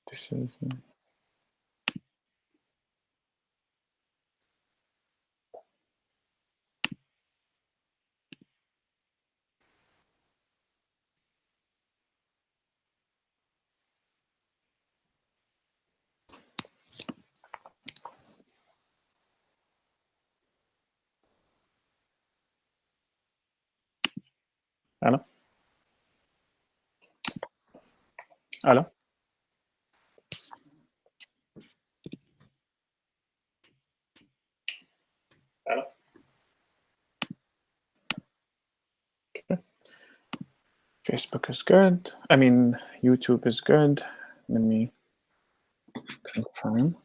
This is. Hello? Hello? Hello? Okay. Facebook is good. I mean, YouTube is good. Let me confirm.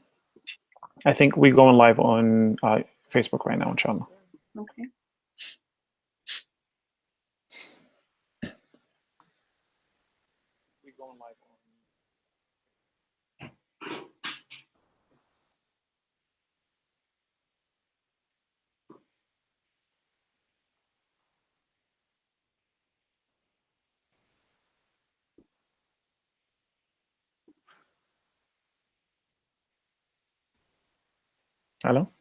I think we're going live on Facebook right now, inshallah. Okay. We're going live on. Hello?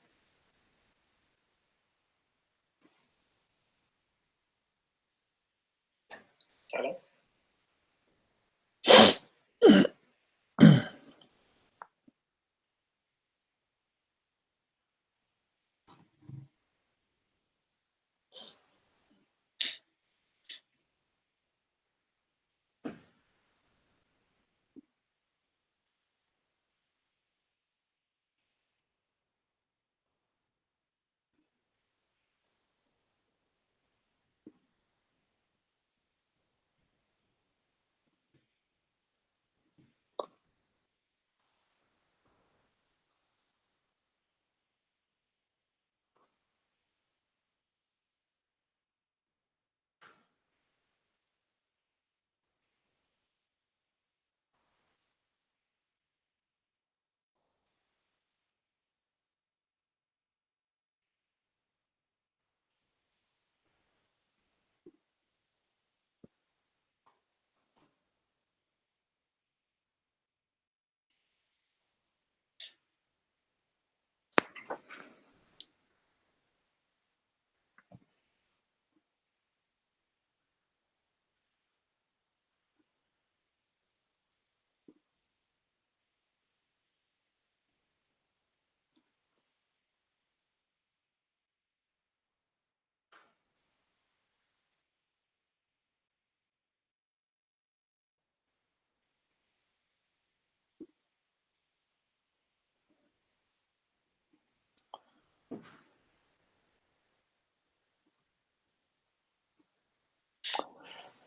Hello?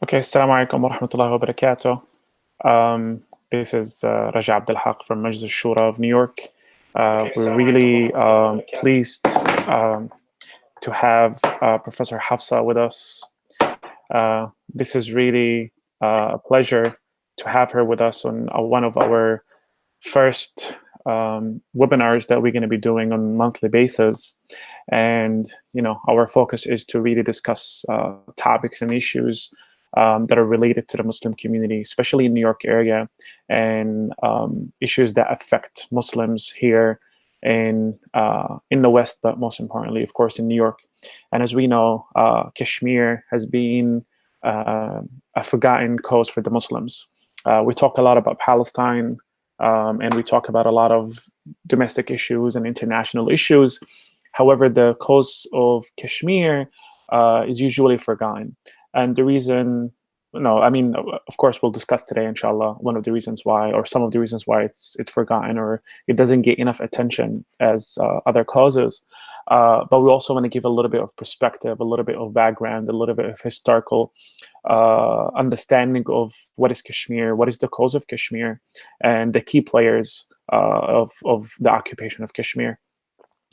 Okay, assalamu alaikum wa rahmatullahi wa barakatuh. This is Raja Abdul Haq from Majlis Shura of New York. We're really pleased to have Professor Hafsa with us. This is really a pleasure to have her with us on one of our first webinars that we're going to be doing on a monthly basis. And, you know, our focus is to really discuss topics and issues that are related to the Muslim community, especially in New York area, and issues that affect Muslims here in the West, but most importantly, of course, in New York. And as we know, Kashmir has been a forgotten cause for the Muslims. We talk a lot about Palestine, and we talk about a lot of domestic issues and international issues. However, the cause of Kashmir is usually forgotten. And the reason, I mean, of course, we'll discuss today, inshallah, one of the reasons why, or some of the reasons why it's forgotten or it doesn't get enough attention as other causes. But we also want to give a little bit of perspective, a little bit of background, a little bit of historical understanding of what is Kashmir, what is the cause of Kashmir, and the key players of the occupation of Kashmir.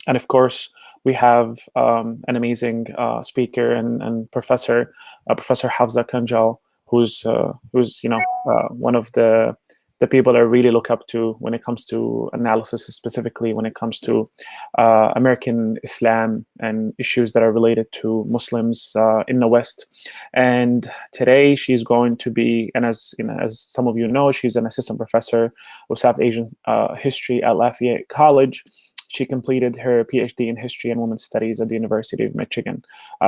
And of course, we have an amazing speaker and professor, Professor Hafsa Kanjwal, who's one of the the people I really look up to when it comes to analysis, specifically when it comes to American Islam and issues that are related to Muslims in the West. And today she's going to be, and as you know, as some of you know, she's an assistant professor of South Asian history at Lafayette College. She completed her PhD in history and women's studies at the University of Michigan.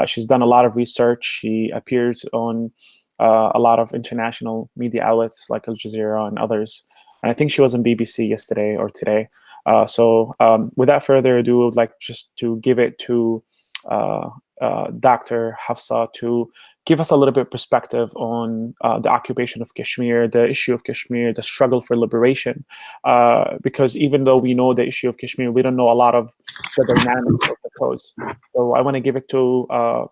She's done a lot of research. She appears on a lot of international media outlets like Al Jazeera and others. And I think she was on BBC yesterday or today. So without further ado, I would like just to give it to Dr. Hafsa to give us a little bit of perspective on the occupation of Kashmir, the issue of Kashmir, the struggle for liberation. Because even though we know the issue of Kashmir, we don't know a lot of the dynamics of the cause. So I want to give it to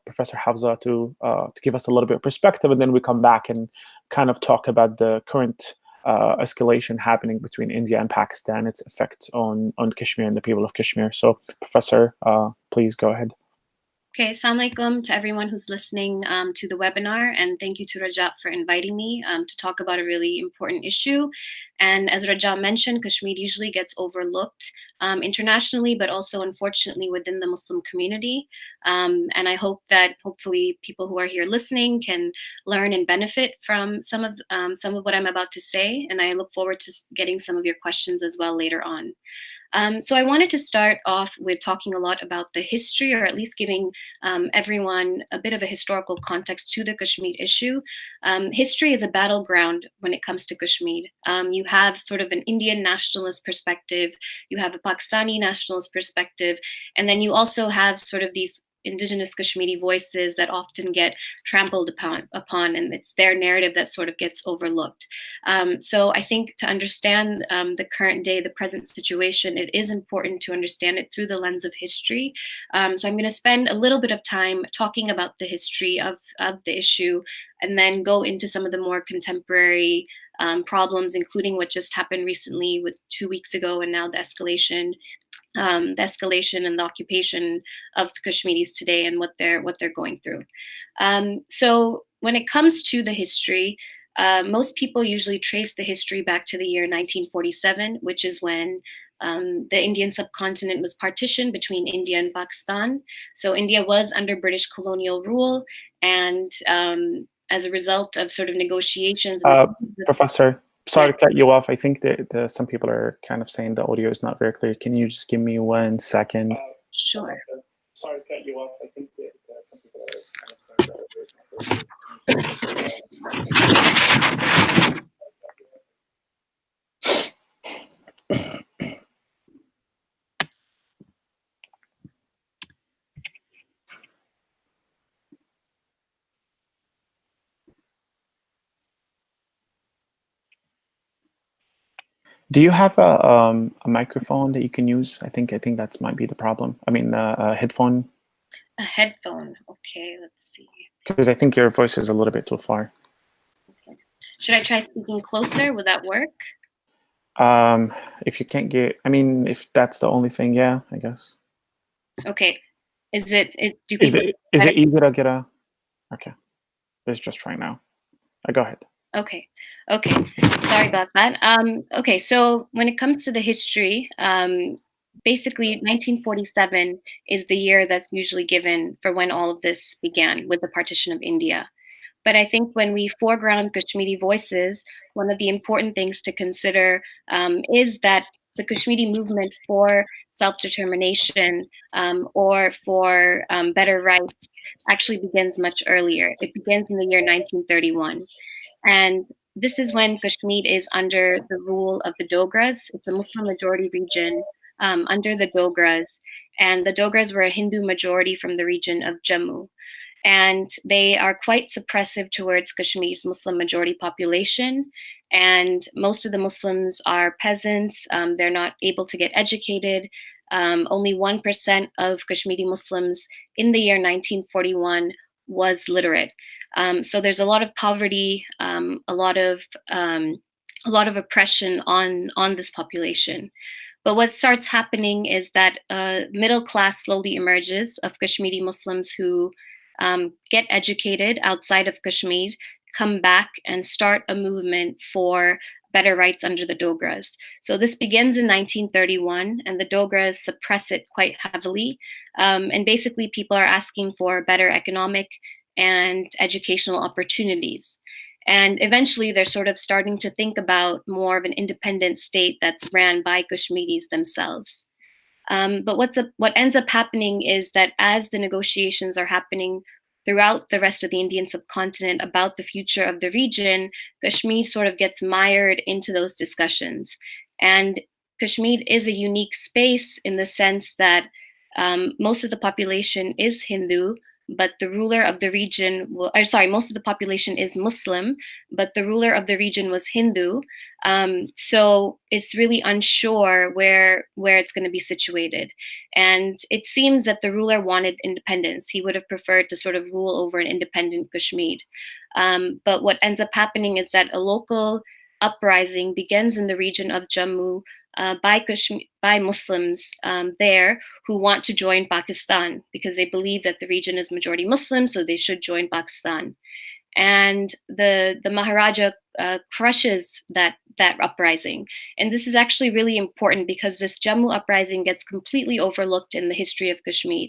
Professor Hafsa to give us a little bit of perspective, and then we come back and kind of talk about the current escalation happening between India and Pakistan, its effect on Kashmir and the people of Kashmir. So Professor, please go ahead. Okay, assalamu alaikum to everyone who's listening to the webinar, and thank you to Raja for inviting me to talk about a really important issue. And as Raja mentioned, Kashmir usually gets overlooked internationally, but also unfortunately within the Muslim community. And I hope that hopefully people who are here listening can learn and benefit from some of what I'm about to say. And I look forward to getting some of your questions as well later on. So I wanted to start off with talking a lot about the history, or at least giving everyone a bit of a historical context to the Kashmir issue. History is a battleground when it comes to Kashmir. You have sort of an Indian nationalist perspective, you have a Pakistani nationalist perspective, and then you also have sort of these indigenous Kashmiri voices that often get trampled upon, and it's their narrative that sort of gets overlooked. So I think to understand the current day, the present situation, it is important to understand it through the lens of history. So I'm going to spend a little bit of time talking about the history of the issue, and then go into some of the more contemporary problems, including what just happened recently with 2 weeks ago, and now the escalation and the occupation of the Kashmiris today, and what they're going through. So when it comes to the history, most people usually trace the history back to the year 1947, which is when the Indian subcontinent was partitioned between India and Pakistan. So India was under British colonial rule, and as a result of sort of negotiations. Professor, sorry to cut you off. I think that some people are kind of saying the audio is not very clear. Can you just give me 1 second? Sure. Sorry to cut you off. I think that some people are kind of saying the audio is not very clear. Do you have a microphone that you can use? I think that might be the problem. I mean, a headphone. A headphone. Okay, let's see. Because I think your voice is a little bit too far. Okay. Should I try speaking closer? Would that work? If you can't get, I mean, if that's the only thing, yeah, I guess. Okay. Is it easy to get a? Okay, let's just try now. Go ahead. Okay. Sorry about that. Okay, so when it comes to the history, basically 1947 is the year that's usually given for when all of this began with the partition of India. But I think when we foreground Kashmiri voices, one of the important things to consider is that the Kashmiri movement for self-determination or for better rights actually begins much earlier. It begins in the year 1931. And this is when Kashmir is under the rule of the Dogras. It's a Muslim majority region under the Dogras. And the Dogras were a Hindu majority from the region of Jammu. And they are quite suppressive towards Kashmir's Muslim majority population. And most of the Muslims are peasants. They're not able to get educated. Only 1% of Kashmiri Muslims in the year 1941 was literate. So there's a lot of poverty, a lot of oppression on this population. But what starts happening is that middle class slowly emerges of Kashmiri Muslims who get educated outside of Kashmir, come back and start a movement for better rights under the Dogras. So this begins in 1931, and the Dogras suppress it quite heavily. And basically, people are asking for better economic and educational opportunities. And eventually, they're sort of starting to think about more of an independent state that's ran by Kashmiris themselves. But what ends up happening is that as the negotiations are happening throughout the rest of the Indian subcontinent about the future of the region, Kashmir sort of gets mired into those discussions. And Kashmir is a unique space in the sense that most of the population is Hindu, but the ruler of the region, most of the population is Muslim, but the ruler of the region was Hindu. So it's really unsure where it's going to be situated. And it seems that the ruler wanted independence. He would have preferred to sort of rule over an independent Kashmir. But what ends up happening is that a local uprising begins in the region of Jammu by Muslims there who want to join Pakistan because they believe that the region is majority Muslim, so they should join Pakistan. And the Maharaja crushes that uprising. And this is actually really important because this Jammu uprising gets completely overlooked in the history of Kashmir.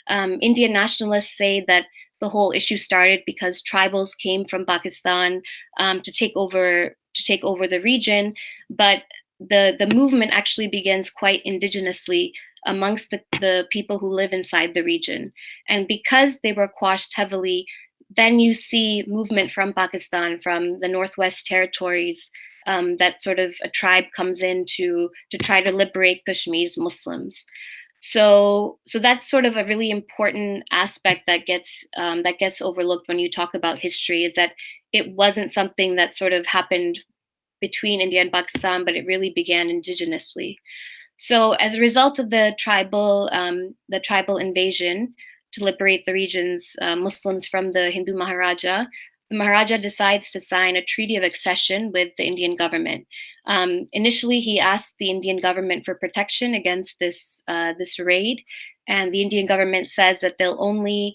Indian nationalists say that the whole issue started because tribals came from Pakistan to take over the region, but the movement actually begins quite indigenously amongst the people who live inside the region. And because they were quashed heavily, then you see movement from Pakistan, from the Northwest Territories, that sort of a tribe comes in to try to liberate Kashmir's Muslims. So that's sort of a really important aspect that gets overlooked when you talk about history, is that it wasn't something that sort of happened between India and Pakistan, but it really began indigenously. So as a result of the tribal invasion to liberate the region's Muslims from the Hindu Maharaja, the Maharaja decides to sign a treaty of accession with the Indian government. Initially, he asked the Indian government for protection against this raid, and the Indian government says that they'll only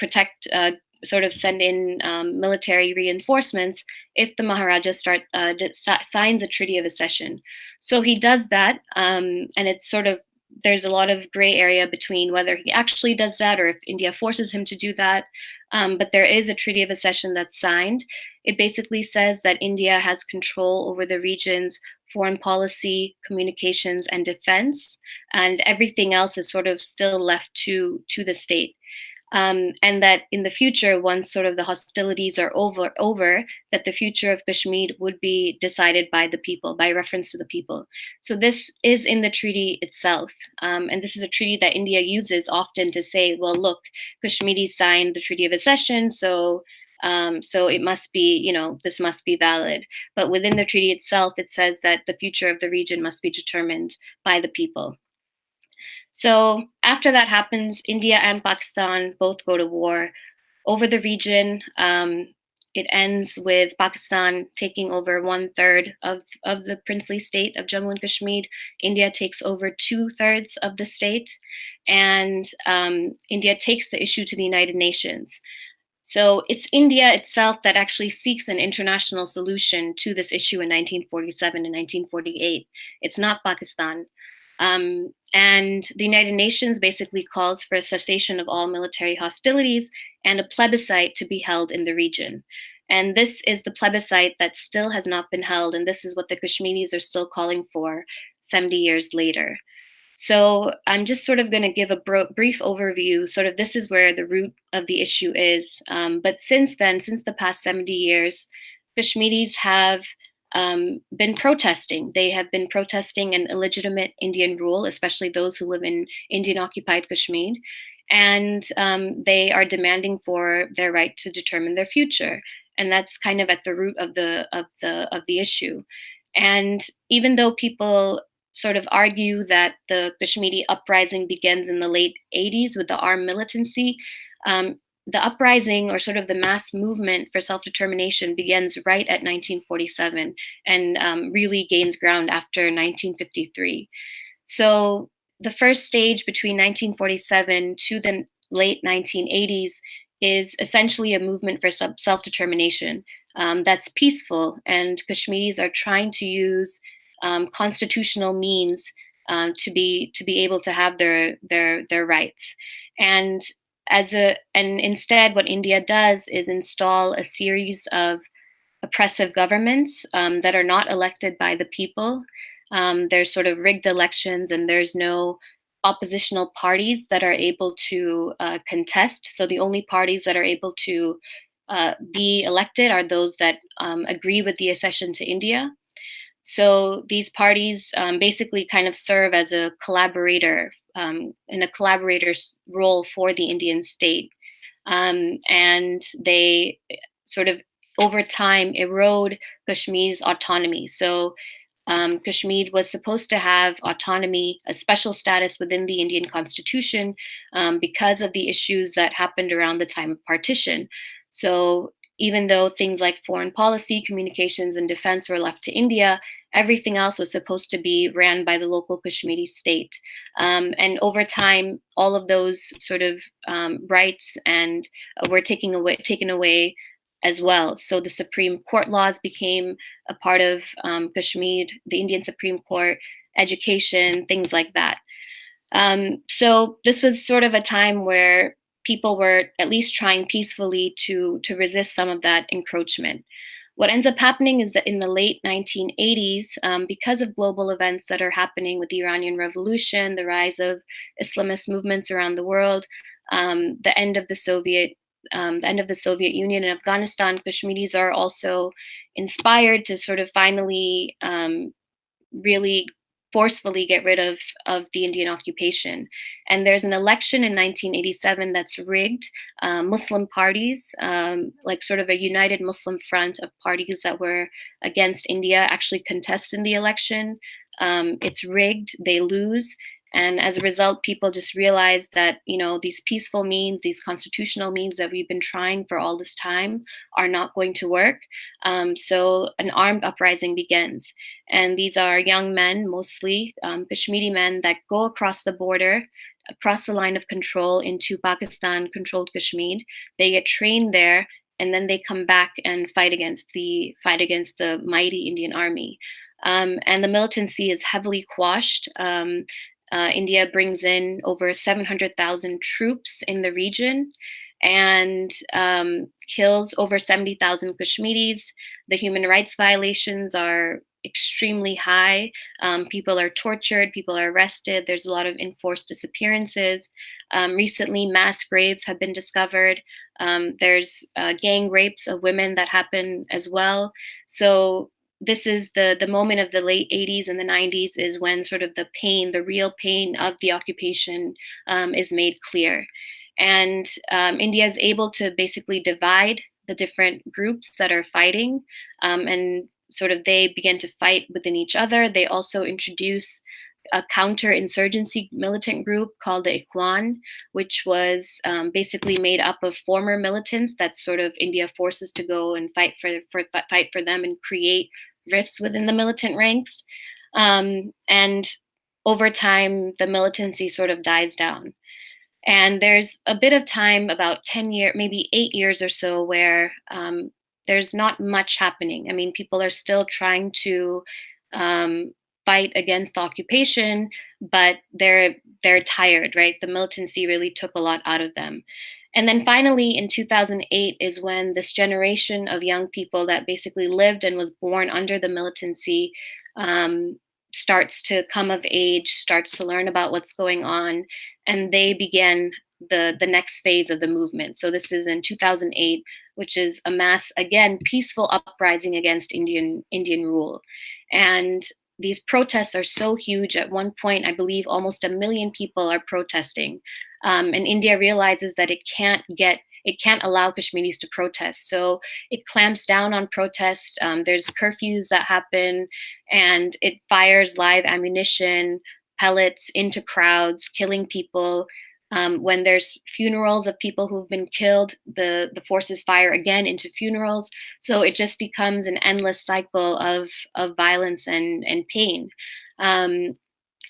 protect, sort of send in military reinforcements if the Maharaja signs a treaty of accession. So he does that, and it's sort of, there's a lot of gray area between whether he actually does that or if India forces him to do that. But there is a treaty of accession that's signed. It basically says that India has control over the region's foreign policy, communications, and defense, and everything else is sort of still left to the state. And that in the future, once sort of the hostilities are over, that the future of Kashmir would be decided by the people, by reference to the people. So this is in the treaty itself. And this is a treaty that India uses often to say, well, look, Kashmiris signed the Treaty of Accession, so it must be, this must be valid. But within the treaty itself, it says that the future of the region must be determined by the people. So after that happens, India and Pakistan both go to war over the region. It ends with Pakistan taking over 1/3 of the princely state of Jammu and Kashmir. India takes over 2/3 of the state, and India takes the issue to the United Nations. So it's India itself that actually seeks an international solution to this issue in 1947 and 1948. It's not Pakistan. And the United Nations basically calls for a cessation of all military hostilities and a plebiscite to be held in the region. And this is the plebiscite that still has not been held, and this is what the Kashmiris are still calling for 70 years later. So I'm just sort of going to give a brief overview. Sort of this is where the root of the issue is. But since then, since the past 70 years, Kashmiris have been protesting. They have been protesting an illegitimate Indian rule, especially those who live in Indian-occupied Kashmir, and they are demanding for their right to determine their future. And that's kind of at the root of the issue. And even though people sort of argue that the Kashmiri uprising begins in the late 80s with the armed militancy, the uprising, or sort of the mass movement for self-determination, begins right at 1947 and really gains ground after 1953. So the first stage between 1947 to the late 1980s is essentially a movement for self-determination. that's peaceful, and Kashmiris are trying to use constitutional means to be able to have their rights. And and instead, what India does is install a series of oppressive governments that are not elected by the people. There's sort of rigged elections, and there's no oppositional parties that are able to contest. So the only parties that are able to be elected are those that agree with the accession to India. So these parties basically kind of serve as a collaborator in a collaborator's role for the Indian state. And they sort of over time erode Kashmir's autonomy. So Kashmir was supposed to have autonomy, a special status within the Indian constitution because of the issues that happened around the time of partition. So even though things like foreign policy, communications, and defense were left to India, everything else was supposed to be ran by the local Kashmiri state. And over time, all of those sort of rights and were taken away as well. So the Supreme Court laws became a part of Kashmir, the Indian Supreme Court, education, things like that. So this was sort of a time where people were at least trying peacefully to resist some of that encroachment. What ends up happening is that in the late 1980s, because of global events that are happening with the Iranian Revolution, the rise of Islamist movements around the world, the end of the Soviet Union and Afghanistan, Kashmiris are also inspired to sort of finally really forcefully get rid of the Indian occupation. And there's an election in 1987 that's rigged. Muslim parties, like sort of a united Muslim front of parties that were against India, actually contest in the election. It's rigged, they lose. And as a result, people just realize that, these peaceful means, these constitutional means that we've been trying for all this time are not going to work. So an armed uprising begins. And these are young men, mostly Kashmiri men, that go across the border, across the line of control into Pakistan-controlled Kashmir. They get trained there, and then they come back and fight against the mighty Indian army. And the militancy is heavily quashed. India brings in over 700,000 troops in the region and kills over 70,000 Kashmiris. The human rights violations are extremely high. People are tortured, people are arrested. There's a lot of enforced disappearances. Recently, mass graves have been discovered. There's gang rapes of women that happen as well. So this is the moment of the late 80s and the 90s is when sort of the real pain of the occupation is made clear. And India is able to basically divide the different groups that are fighting, and sort of they begin to fight within each other. They also introduce a counterinsurgency militant group called the Ikhwan, which was basically made up of former militants that sort of India forces to go and fight for them and create rifts within the militant ranks. And over time, the militancy sort of dies down. And there's a bit of time, about 10 years, maybe 8 years or so, where there's not much happening. I mean, people are still trying to fight against the occupation, but they're tired, right? The militancy really took a lot out of them. And then finally, in 2008 is when this generation of young people that basically lived and was born under the militancy starts to come of age, starts to learn about what's going on, and they begin the next phase of the movement. So this is in 2008, which is a mass, again, peaceful uprising against Indian rule. And these protests are so huge. At one point, I believe almost 1 million people are protesting. And India realizes that it can't allow Kashmiris to protest. So it clamps down on protests. There's curfews that happen, and it fires live ammunition, pellets into crowds, killing people. When there's funerals of people who've been killed, the forces fire again into funerals. So it just becomes an endless cycle of violence and pain. And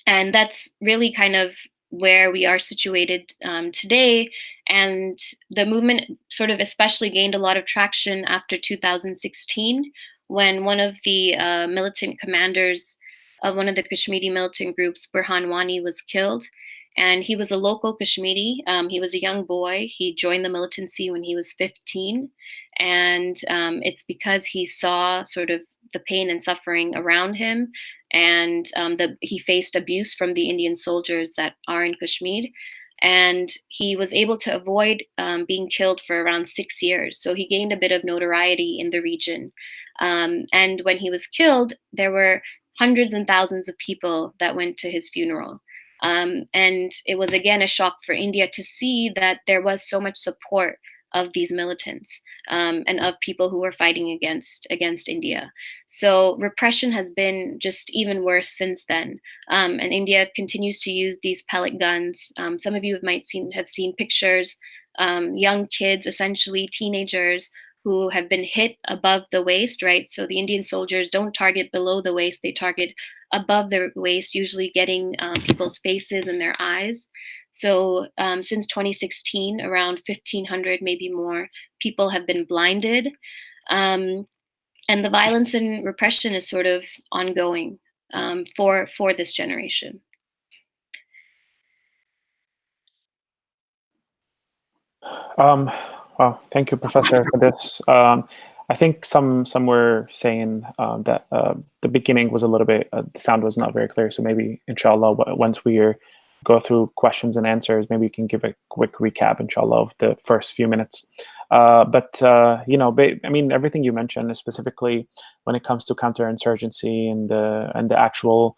that's really kind of where we are situated today. And the movement sort of especially gained a lot of traction after 2016, when one of the militant commanders of one of the Kashmiri militant groups, Burhan Wani, was killed. And he was a local Kashmiri. He was a young boy. He joined the militancy when he was 15. And it's because he saw sort of the pain and suffering around him, and he faced abuse from the Indian soldiers that are in Kashmir. And he was able to avoid being killed for around 6 years. So he gained a bit of notoriety in the region. And when he was killed, there were hundreds and thousands of people that went to his funeral. And it was again a shock for India to see that there was so much support of these militants, and of people who were fighting against India. So repression has been just even worse since then. And India continues to use these pellet guns. Some of you have seen pictures, young kids, essentially teenagers, who have been hit above the waist, right? So the Indian soldiers don't target below the waist, they target above the waist, usually getting people's faces and their eyes. So since 2016, around 1,500, maybe more, people have been blinded. And the violence and repression is sort of ongoing for this generation. Well, thank you, Professor, for this. I think some were saying that the beginning was a little bit, the sound was not very clear. So maybe, inshallah, once we go through questions and answers, maybe we can give a quick recap, inshallah, of the first few minutes. But you know, I mean, everything you mentioned, specifically when it comes to counterinsurgency and the actual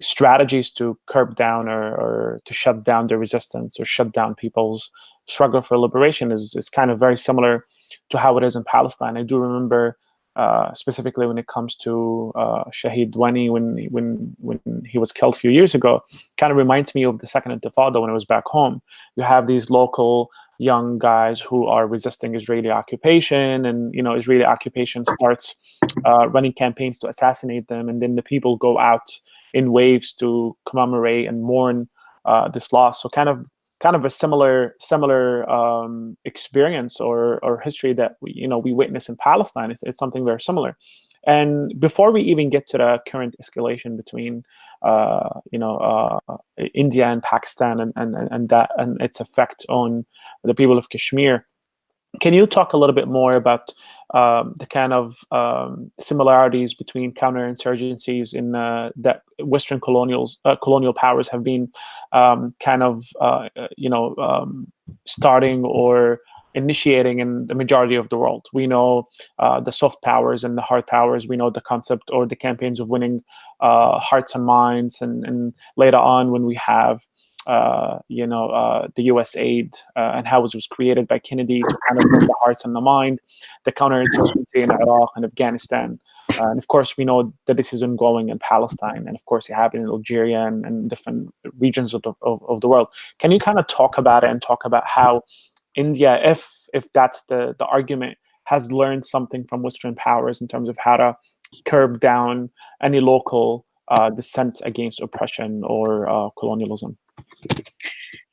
strategies to curb down or to shut down the resistance or shut down people's struggle for liberation is kind of very similar to how it is in Palestine. I do remember specifically when it comes to Shahid Wani when he was killed a few years ago, kind of reminds me of the Second Intifada when I was back home. You have these local young guys who are resisting Israeli occupation, and you know, Israeli occupation starts running campaigns to assassinate them, and then the people go out in waves to commemorate and mourn this loss. So kind of a similar experience or history that we witness in Palestine. It's something very similar. And before we even get to the current escalation between India and Pakistan and its effect on the people of Kashmir, can you talk a little bit more about the kind of similarities between counterinsurgencies in that Western colonial powers have been starting or initiating in the majority of the world? We know the soft powers and the hard powers. We know the concept or the campaigns of winning hearts and minds, and later on when we have the U.S. aid and how it was created by Kennedy to kind of win the hearts and the mind, the counterinsurgency in Iraq and Afghanistan. And of course, we know that this is ongoing in Palestine, and of course, it happened in Algeria and different regions of the world. Can you kind of talk about it and talk about how India, if that's the argument, has learned something from Western powers in terms of how to curb down any local dissent against oppression or colonialism?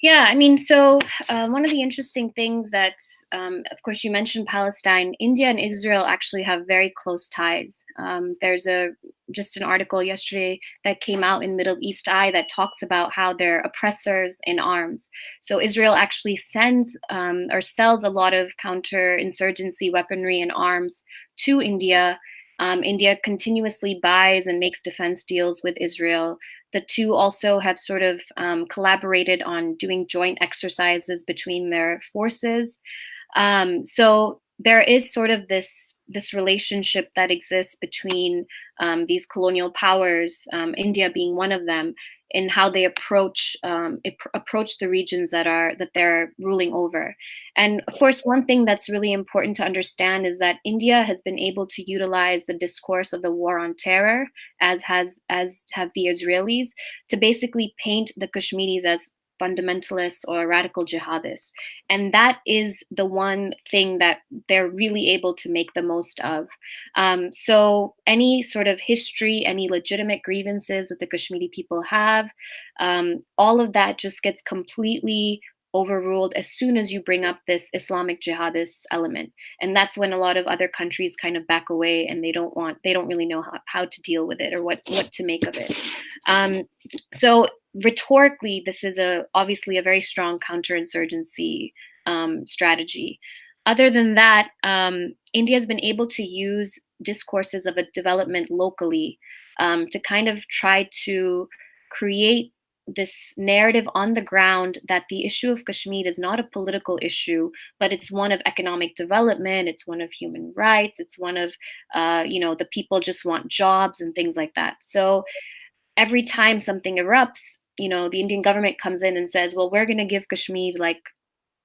Yeah, I mean, so one of the interesting things that's, of course, you mentioned Palestine. India and Israel actually have very close ties. There's just an article yesterday that came out in Middle East Eye that talks about how they're oppressors in arms. So Israel actually sends or sells a lot of counterinsurgency weaponry and arms to India. India continuously buys and makes defense deals with Israel. The two also have sort of collaborated on doing joint exercises between their forces. So there is sort of this relationship that exists between these colonial powers, India being one of them, in how they approach the regions that they're ruling over. And of course, one thing that's really important to understand is that India has been able to utilize the discourse of the war on terror, as have the Israelis, to basically paint the Kashmiris as fundamentalists or radical jihadists. And that is the one thing that they're really able to make the most of. So any sort of history, any legitimate grievances that the Kashmiri people have, all of that just gets completely overruled as soon as you bring up this Islamic jihadist element. And that's when a lot of other countries kind of back away, and they don't really know how to deal with it or what to make of it. So rhetorically, this is obviously a very strong counterinsurgency strategy. Other than that, India has been able to use discourses of a development locally to kind of try to create this narrative on the ground that the issue of Kashmir is not a political issue, but it's one of economic development, it's one of human rights, it's one of, the people just want jobs and things like that. So every time something erupts, the Indian government comes in and says, well, we're going to give Kashmir like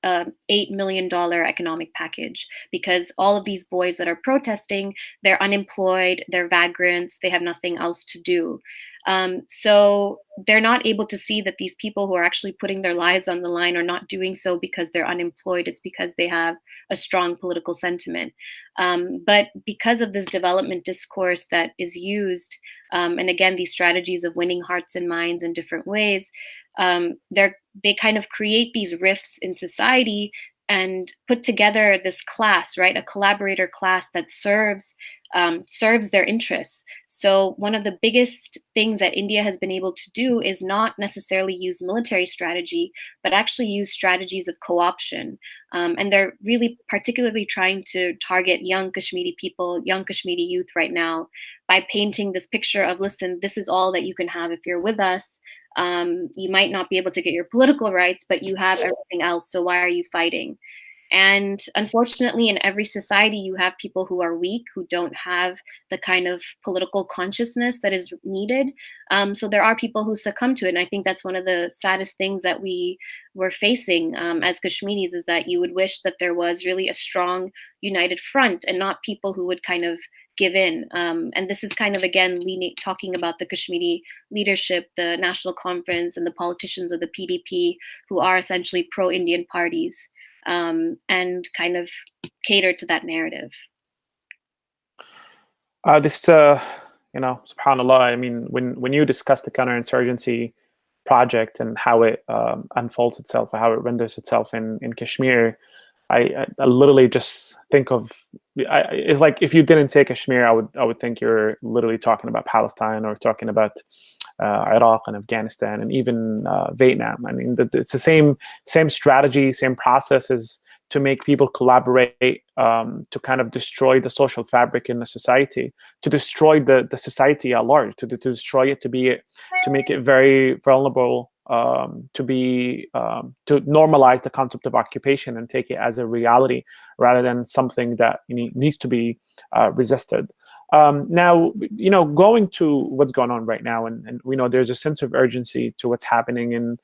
$8 million economic package because all of these boys that are protesting, they're unemployed, they're vagrants, they have nothing else to do. So they're not able to see that these people who are actually putting their lives on the line are not doing so because they're unemployed. It's because they have a strong political sentiment. But because of this development discourse that is used, and again, these strategies of winning hearts and minds in different ways, they kind of create these rifts in society and put together this class, right? A collaborator class that serves their interests. So one of the biggest things that India has been able to do is not necessarily use military strategy, but actually use strategies of co-option. And they're really particularly trying to target young Kashmiri people, young Kashmiri youth right now, by painting this picture of, listen, this is all that you can have if you're with us. You might not be able to get your political rights, but you have everything else. So why are you fighting? And unfortunately, in every society, you have people who are weak, who don't have the kind of political consciousness that is needed. So there are people who succumb to it. And I think that's one of the saddest things that we were facing as Kashmiris, is that you would wish that there was really a strong, united front and not people who would kind of give in. And this is kind of, again, talking about the Kashmiri leadership, the National Conference, and the politicians of the PDP, who are essentially pro-Indian parties. And kind of cater to that narrative. Subhanallah, I mean, when you discuss the counterinsurgency project and how it unfolds itself, how it renders itself in Kashmir, I literally just think of, it's like if you didn't say Kashmir, I would think you're literally talking about Palestine or talking about Iraq and Afghanistan and even Vietnam. I mean, it's the same strategy, same processes to make people collaborate, to kind of destroy the social fabric in the society, to destroy the society at large, to destroy it, to make it very vulnerable, to normalize the concept of occupation and take it as a reality rather than something that needs to be resisted. Now, going to what's going on right now, and we know there's a sense of urgency to what's happening in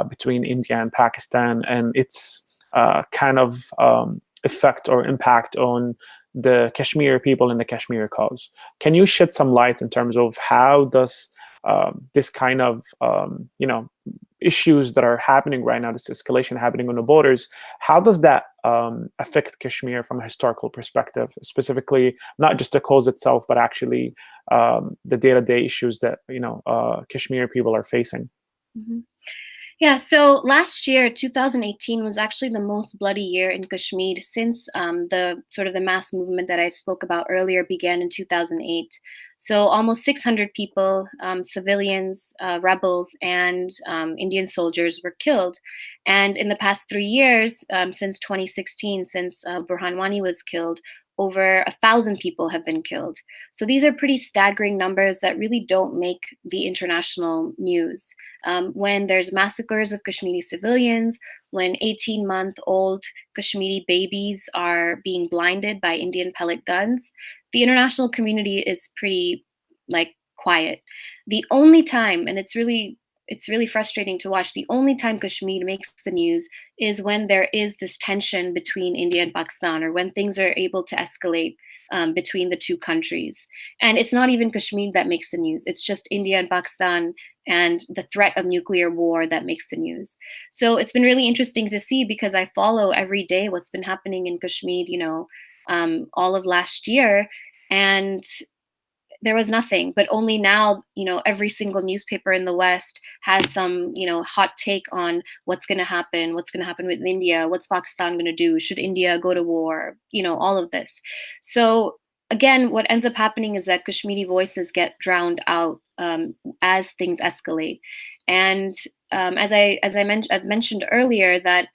between India and Pakistan, and its kind of effect or impact on the Kashmir people and the Kashmir cause. Can you shed some light in terms of how does this kind of issues that are happening right now, this escalation happening on the borders, how does that affect Kashmir from a historical perspective, specifically not just the cause itself, but actually the day-to-day issues that Kashmir people are facing? Mm-hmm. Yeah, so last year, 2018, was actually the most bloody year in Kashmir since the mass movement that I spoke about earlier began in 2008. So almost 600 people, civilians, rebels, and Indian soldiers were killed. And in the past 3 years, since 2016, since Burhan Wani was killed, over 1,000 people have been killed. So these are pretty staggering numbers that really don't make the international news. When there's massacres of Kashmiri civilians, when 18-month-old Kashmiri babies are being blinded by Indian pellet guns, the international community is pretty quiet. The only time, and it's really it's really frustrating to watch. The only time Kashmir makes the news is when there is this tension between India and Pakistan, or when things are able to escalate between the two countries. And it's not even Kashmir that makes the news. It's just India and Pakistan and the threat of nuclear war that makes the news. So it's been really interesting to see, because I follow every day what's been happening in Kashmir, all of last year. And there was nothing, but only now, every single newspaper in the West has some, hot take on what's going to happen, with India, what's Pakistan going to do, should India go to war, all of this. So again, what ends up happening is that Kashmiri voices get drowned out as things escalate. And I've mentioned earlier that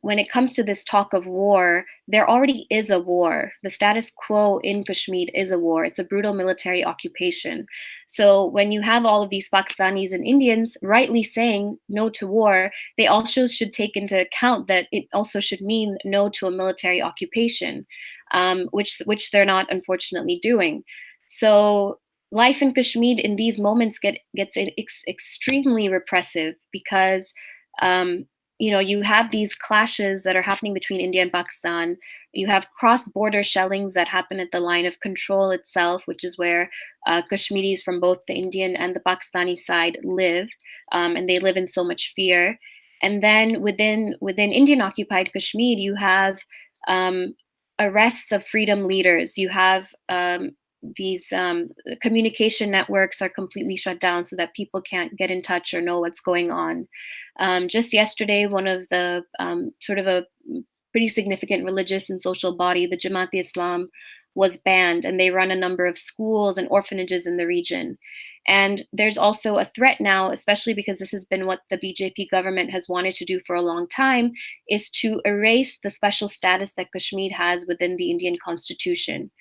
when it comes to this talk of war, there already is a war. The status quo in Kashmir is a war. It's a brutal military occupation. So when you have all of these Pakistanis and Indians rightly saying no to war, they also should take into account that it also should mean no to a military occupation, which they're not, unfortunately, doing. So life in Kashmir in these moments gets extremely repressive, because you have these clashes that are happening between India and Pakistan. You have cross-border shellings that happen at the line of control itself, which is where Kashmiris from both the Indian and the Pakistani side live, and they live in so much fear. And then within Indian-occupied Kashmir, you have arrests of freedom leaders. You have these communication networks are completely shut down so that people can't get in touch or know what's going on. Just yesterday, one of the sort of a pretty significant religious and social body, the Jamaat-e-Islam, was banned, and they run a number of schools and orphanages in the region. And there's also a threat now, especially because this has been what the BJP government has wanted to do for a long time, is to erase the special status that Kashmir has within the Indian Constitution.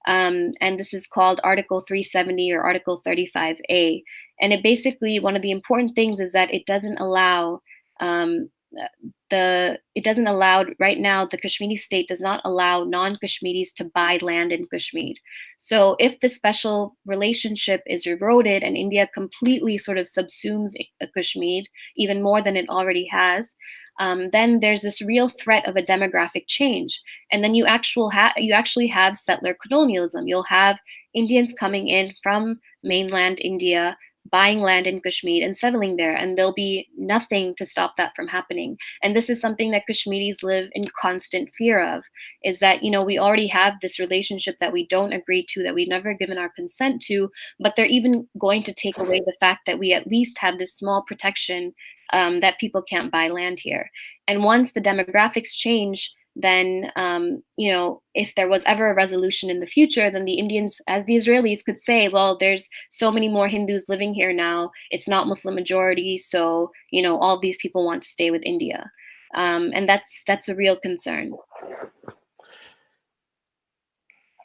And this is called Article 370 or Article 35A. And it basically, one of the important things is that it doesn't allow right now, the Kashmiri state does not allow non-Kashmiris to buy land in Kashmir. So if the special relationship is eroded and India completely sort of subsumes Kashmir, even more than it already has, then there's this real threat of a demographic change. And then you actually have settler colonialism. You'll have Indians coming in from mainland India, buying land in Kashmir and settling there, and there'll be nothing to stop that from happening. And this is something that Kashmiris live in constant fear of, is that, we already have this relationship that we don't agree to, that we've never given our consent to, but they're even going to take away the fact that we at least have this small protection that people can't buy land here. And once the demographics change, then, if there was ever a resolution in the future, then the Indians, as the Israelis, could say, well, there's so many more Hindus living here now. It's not Muslim majority. So, all these people want to stay with India. And that's a real concern.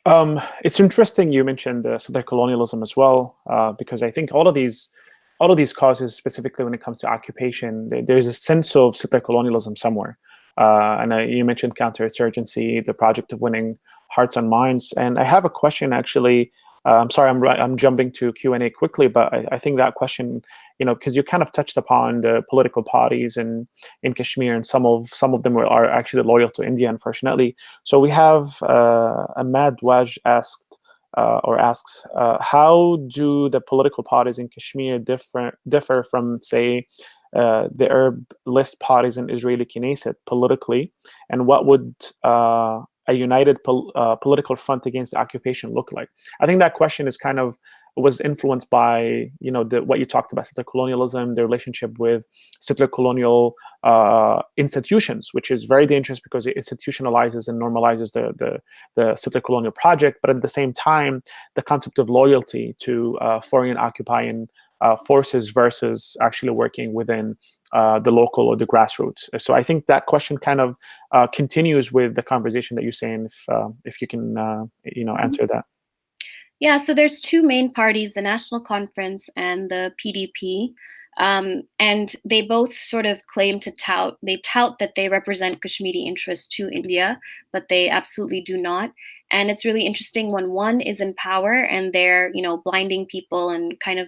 It's interesting you mentioned settler colonialism as well, because I think all of these causes, specifically when it comes to occupation, there's a sense of settler colonialism somewhere. And you mentioned counterinsurgency, the project of winning hearts and minds. And I have a question, actually. I'm sorry, I'm jumping to Q&A quickly, but I think that question, because you kind of touched upon the political parties in Kashmir, and some of them are actually loyal to India, unfortunately. So we have Ahmad Waj asks, how do the political parties in Kashmir differ from, say, the Arab list parties in Israeli Knesset politically, and what would a united political front against the occupation look like? I think that question was influenced by what you talked about, settler colonialism, the relationship with settler colonial institutions, which is very dangerous because it institutionalizes and normalizes the settler colonial project, but at the same time, the concept of loyalty to foreign occupying forces versus actually working within the local or the grassroots. So I think that question kind of continues with the conversation that you're saying, if you can answer that. Yeah, so there's two main parties, the National Conference and the PDP. And they both sort of claim to tout that they represent Kashmiri interests to India, but they absolutely do not. And it's really interesting when one is in power and they're, blinding people and kind of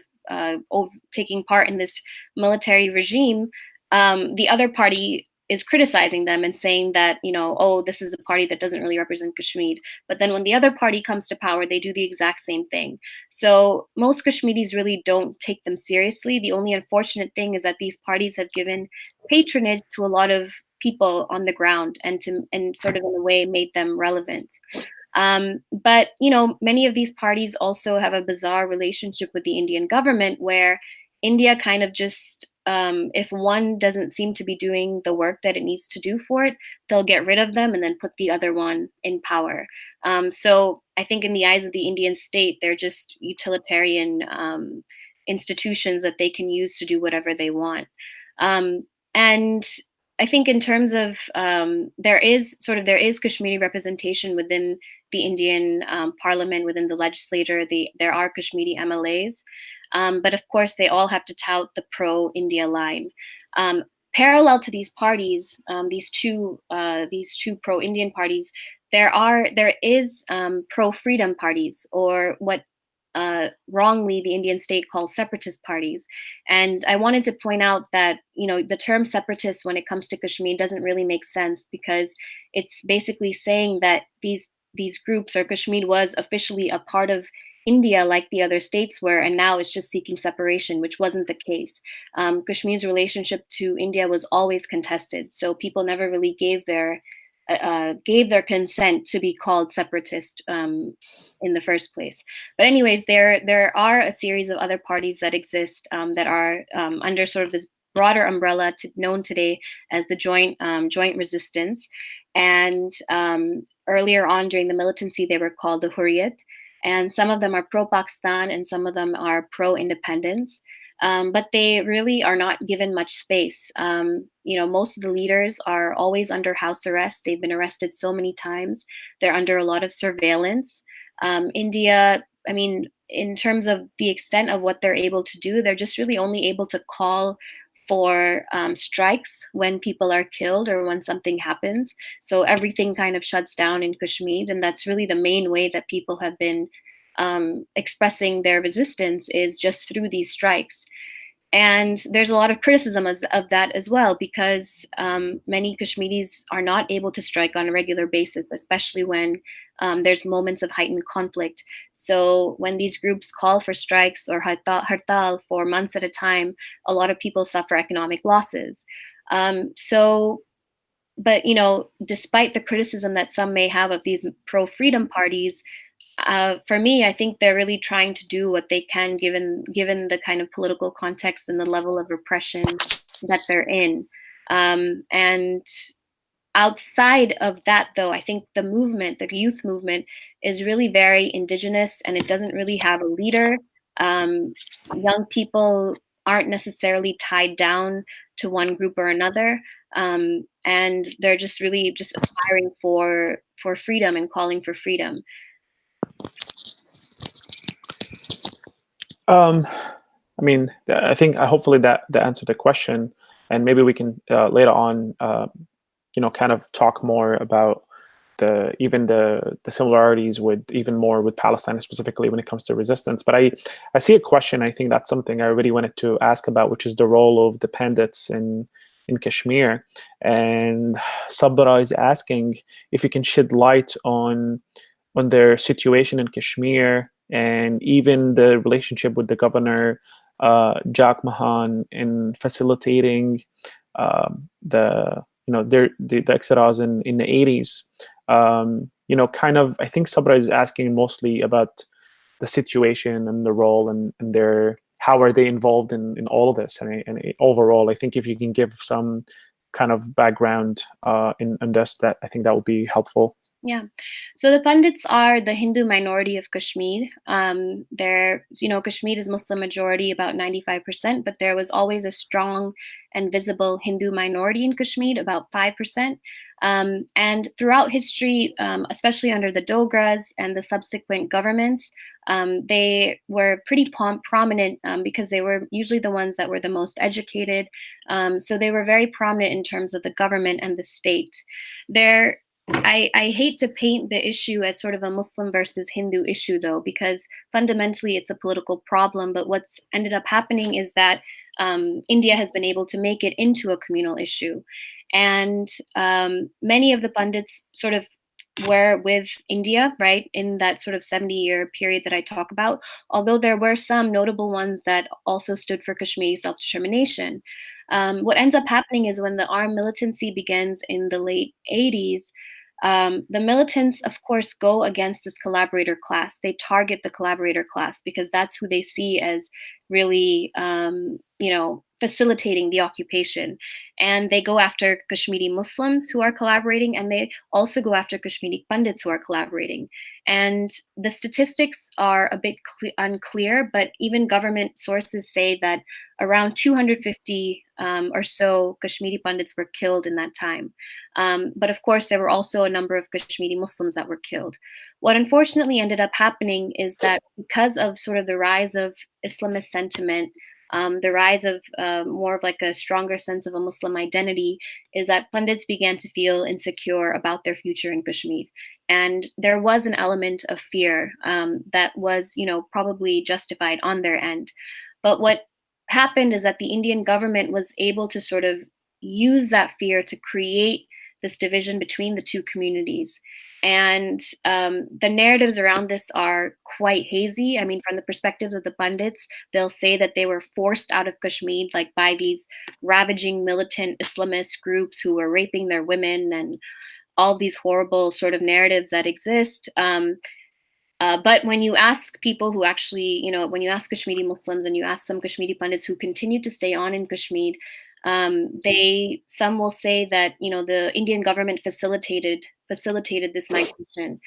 taking part in this military regime, the other party is criticizing them and saying that, oh, this is the party that doesn't really represent Kashmir. But then when the other party comes to power, they do the exact same thing. So most Kashmiris really don't take them seriously. The only unfortunate thing is that these parties have given patronage to a lot of people on the ground and sort of in a way made them relevant. But many of these parties also have a bizarre relationship with the Indian government, where India kind of just, if one doesn't seem to be doing the work that it needs to do for it, they'll get rid of them and then put the other one in power. So I think in the eyes of the Indian state, they're just utilitarian institutions that they can use to do whatever they want. And I think in terms of there is Kashmiri representation within the Indian parliament, within the legislature. There are Kashmiri MLAs, but of course they all have to tout the pro-India line. Parallel to these parties, these two pro-Indian parties, there is pro-freedom parties, or what wrongly the Indian state calls separatist parties. And I wanted to point out that the term separatist when it comes to Kashmir doesn't really make sense, because it's basically saying that these groups, or Kashmir was officially a part of India like the other states were, and now it's just seeking separation, which wasn't the case. Kashmir's relationship to India was always contested, so people never really gave their consent to be called separatist in the first place. But anyways, there are a series of other parties that exist that are under sort of this broader umbrella known today as the Joint Resistance. And earlier on during the militancy, they were called the Hurriyat. And some of them are pro-Pakistan and some of them are pro-independence. But they really are not given much space. Most of the leaders are always under house arrest. They've been arrested so many times. They're under a lot of surveillance. India, I mean, in terms of the extent of what they're able to do, they're just really only able to call for strikes when people are killed or when something happens. So everything kind of shuts down in Kashmir, and that's really the main way that people have been expressing their resistance, is just through these strikes. And there's a lot of criticism of that as well, because many Kashmiris are not able to strike on a regular basis, especially when there's moments of heightened conflict. So when these groups call for strikes or hartal for months at a time, a lot of people suffer economic losses. But despite the criticism that some may have of these pro-freedom parties, for me, I think they're really trying to do what they can, given the kind of political context and the level of repression that they're in. And outside of that, though, I think the youth movement, is really very indigenous, and it doesn't really have a leader. Young people aren't necessarily tied down to one group or another, and they're just really just aspiring for freedom and calling for freedom. I mean, I think hopefully that answered the question, and maybe we can later on, kind of talk more about the similarities with Palestine specifically when it comes to resistance. But I see a question. I think that's something I really wanted to ask about, which is the role of the Pandits in Kashmir. And Sabra is asking if you can shed light on their situation in Kashmir, and even the relationship with the governor, Jack Mahan, in facilitating the exodus in the 80s. Kind of, I think Sabra is asking mostly about the situation and the role and how are they involved in all of this. And overall, I think if you can give some kind of background in this, that I think that would be helpful. Yeah. So the Pandits are the Hindu minority of Kashmir. Kashmir is Muslim majority, about 95%, but there was always a strong and visible Hindu minority in Kashmir, about 5%. And throughout history, especially under the Dogras and the subsequent governments, they were pretty prominent because they were usually the ones that were the most educated. So they were very prominent in terms of the government and the state. I hate to paint the issue as sort of a Muslim versus Hindu issue, though, because fundamentally it's a political problem. But what's ended up happening is that India has been able to make it into a communal issue. And many of the pundits sort of were with India, right, in that sort of 70-year period that I talk about, although there were some notable ones that also stood for Kashmiri self-determination. What ends up happening is when the armed militancy begins in the late 80s, the militants, of course, go against this collaborator class. They target the collaborator class because that's who they see as really, facilitating the occupation. And they go after Kashmiri Muslims who are collaborating, and they also go after Kashmiri Pundits who are collaborating. And the statistics are a bit unclear, but even government sources say that around 250 or so Kashmiri Pundits were killed in that time. But of course, there were also a number of Kashmiri Muslims that were killed. What unfortunately ended up happening is that because of sort of the rise of Islamist sentiment, the rise of more of like a stronger sense of a Muslim identity, is that pundits began to feel insecure about their future in Kashmir. And there was an element of fear that was, probably justified on their end. But what happened is that the Indian government was able to sort of use that fear to create this division between the two communities. And the narratives around this are quite hazy. I mean, from the perspectives of the pundits, they'll say that they were forced out of Kashmir, like by these ravaging militant Islamist groups who were raping their women and all these horrible sort of narratives that exist. But when you ask people who actually, when you ask Kashmiri Muslims and you ask some Kashmiri Pundits who continue to stay on in Kashmir, some will say that the Indian government facilitated this migration,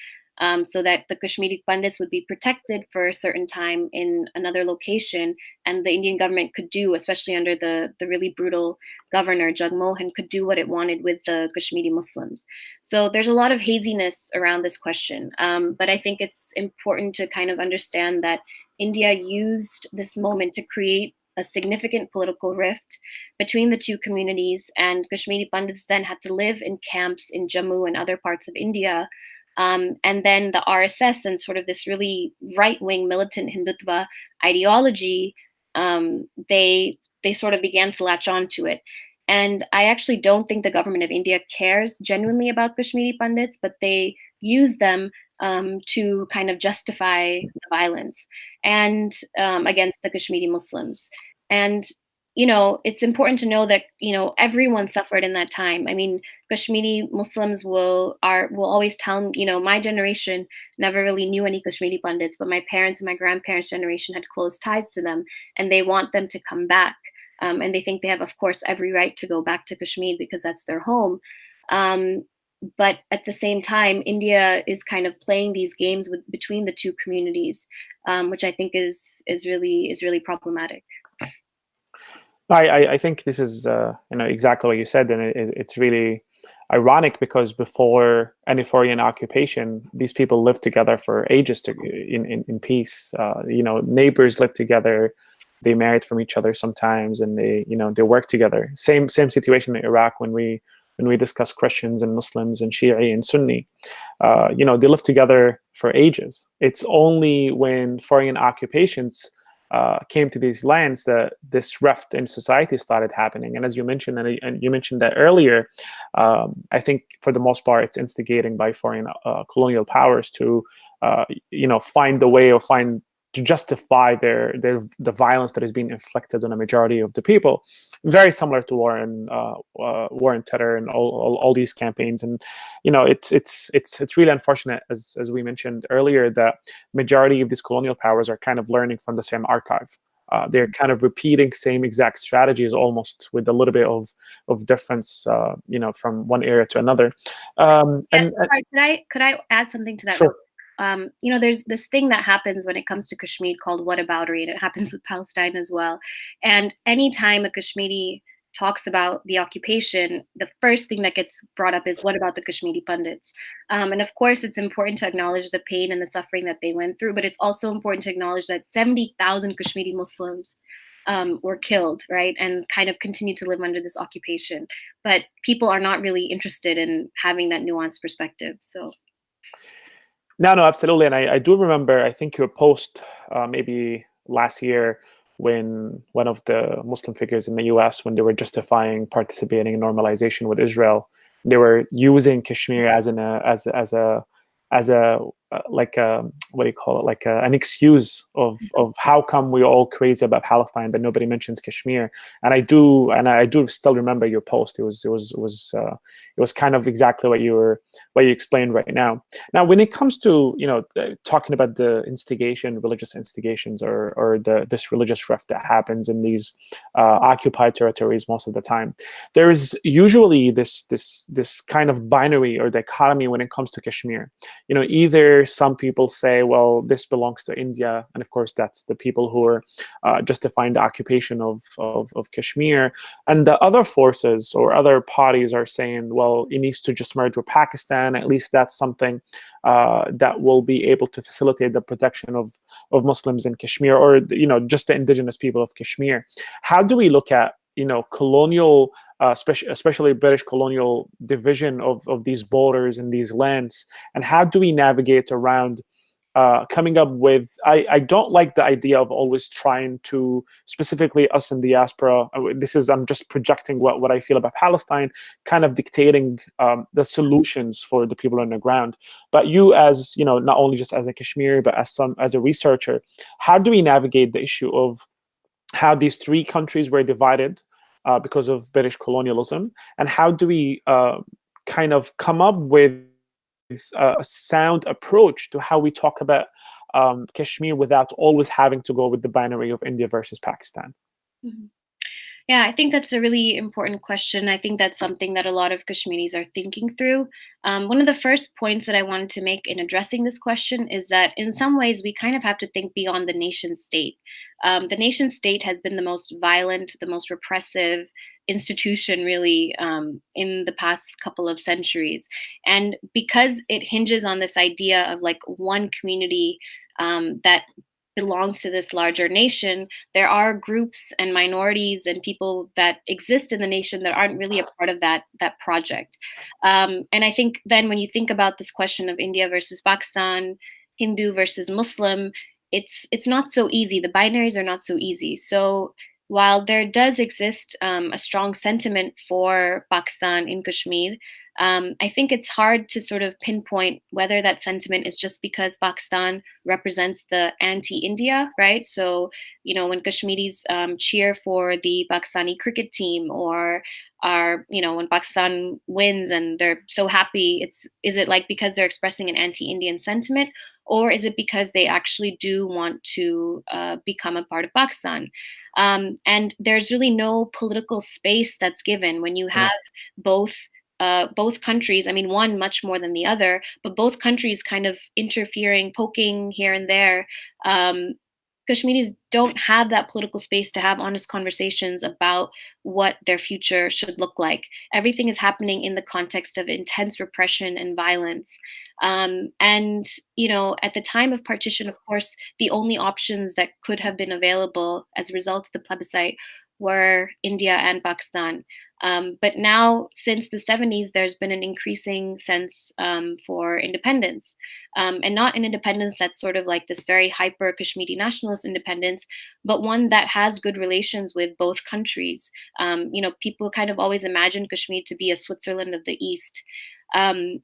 so that the Kashmiri Pundits would be protected for a certain time in another location, and the Indian government could do, especially under the really brutal governor Jagmohan, could do what it wanted with the Kashmiri Muslims. So there's a lot of haziness around this question, but I think it's important to kind of understand that India used this moment to create a significant political rift between the two communities, and Kashmiri Pundits then had to live in camps in Jammu and other parts of India. And then the RSS and sort of this really right-wing militant Hindutva ideology, they sort of began to latch on to it. And I actually don't think the government of India cares genuinely about Kashmiri Pundits, but they use them to kind of justify the violence and against the Kashmiri Muslims. And it's important to know that everyone suffered in that time. I mean, Kashmiri Muslims will always tell my generation never really knew any Kashmiri Pundits, but my parents and my grandparents' generation had close ties to them, and they want them to come back. And they think they have, of course, every right to go back to Kashmir because that's their home. But at the same time, India is kind of playing these games between the two communities, which I think is really problematic. I think this is exactly what you said, and it's really ironic because before any foreign occupation, these people lived together for ages in peace. Neighbors lived together, they married from each other sometimes, and they worked together. Same situation in Iraq when we discuss Christians and Muslims and Shi'i and Sunni. They lived together for ages. It's only when foreign occupations came to these lands that this rift in society started happening. And as you mentioned, and you mentioned that earlier, I think for the most part, it's instigating by foreign colonial powers to, find the way or to justify the violence that is being inflicted on a majority of the people, very similar to war and terror and all these campaigns. And it's really unfortunate, as we mentioned earlier, that majority of these colonial powers are kind of learning from the same archive. They're kind of repeating same exact strategies, almost with a little bit of difference, from one area to another. Yes, sorry, could I add something to that? Sure. There's this thing that happens when it comes to Kashmir called whataboutery, and it happens with Palestine as well. And anytime a Kashmiri talks about the occupation, the first thing that gets brought up is, what about the Kashmiri Pundits? And of course, it's important to acknowledge the pain and the suffering that they went through, but it's also important to acknowledge that 70,000 Kashmiri Muslims were killed, right, and kind of continue to live under this occupation. But people are not really interested in having that nuanced perspective. So. No, no, absolutely. And I do remember, I think your post maybe last year when one of the Muslim figures in the US, when they were justifying participating in normalization with Israel, they were using Kashmir as a like a, what do you call it, like an excuse of how come we're all crazy about Palestine but nobody mentions Kashmir. And I do still remember your post. It was kind of exactly what you explained right now. Now, when it comes to talking about the religious instigations, or this religious rift that happens in these occupied territories most of the time, there is usually this kind of binary or dichotomy when it comes to Kashmir. Either some people say, well, this belongs to India, and of course that's the people who are justifying the occupation of Kashmir, and the other forces or other parties are saying, well, it needs to just merge with Pakistan. At least that's something that will be able to facilitate the protection of Muslims in Kashmir, or just the indigenous people of Kashmir. How do we look at colonial, especially British colonial division of these borders and these lands, and how do we navigate around coming up with? I don't like the idea of always trying to, specifically us in diaspora, I'm just projecting what I feel about Palestine, kind of dictating the solutions for the people on the ground. But you, as not only just as a Kashmiri, but as a researcher, how do we navigate the issue of how these three countries were divided because of British colonialism, and how do we kind of come up with a sound approach to how we talk about Kashmir without always having to go with the binary of India versus Pakistan? Mhm. Yeah, I think that's a really important question. I think that's something that a lot of Kashmiris are thinking through. One of the first points that I wanted to make in addressing this question is that in some ways we kind of have to think beyond the nation state. The nation state has been the most violent, the most repressive institution, really, in the past couple of centuries. And because it hinges on this idea of like one community that belongs to this larger nation, there are groups and minorities and people that exist in the nation that aren't really a part of that project. And I think then when you think about this question of India versus Pakistan, Hindu versus Muslim, it's not so easy. The binaries are not so easy. So while there does exist a strong sentiment for Pakistan in Kashmir, I think it's hard to sort of pinpoint whether that sentiment is just because Pakistan represents the anti-India, right? So, when Kashmiris cheer for the Pakistani cricket team, or when Pakistan wins and they're so happy, is it like because they're expressing an anti-Indian sentiment, or is it because they actually do want to become a part of Pakistan? And there's really no political space that's given when you have both countries, I mean, one much more than the other, but both countries kind of interfering, poking here and there. Kashmiris don't have that political space to have honest conversations about what their future should look like. Everything is happening in the context of intense repression and violence. And, at the time of partition, of course, the only options that could have been available as a result of the plebiscite were India and Pakistan. But now, since the 70s, there's been an increasing sense for independence, and not an independence that's sort of like this very hyper Kashmiri nationalist independence, but one that has good relations with both countries. People kind of always imagine Kashmir to be a Switzerland of the East. And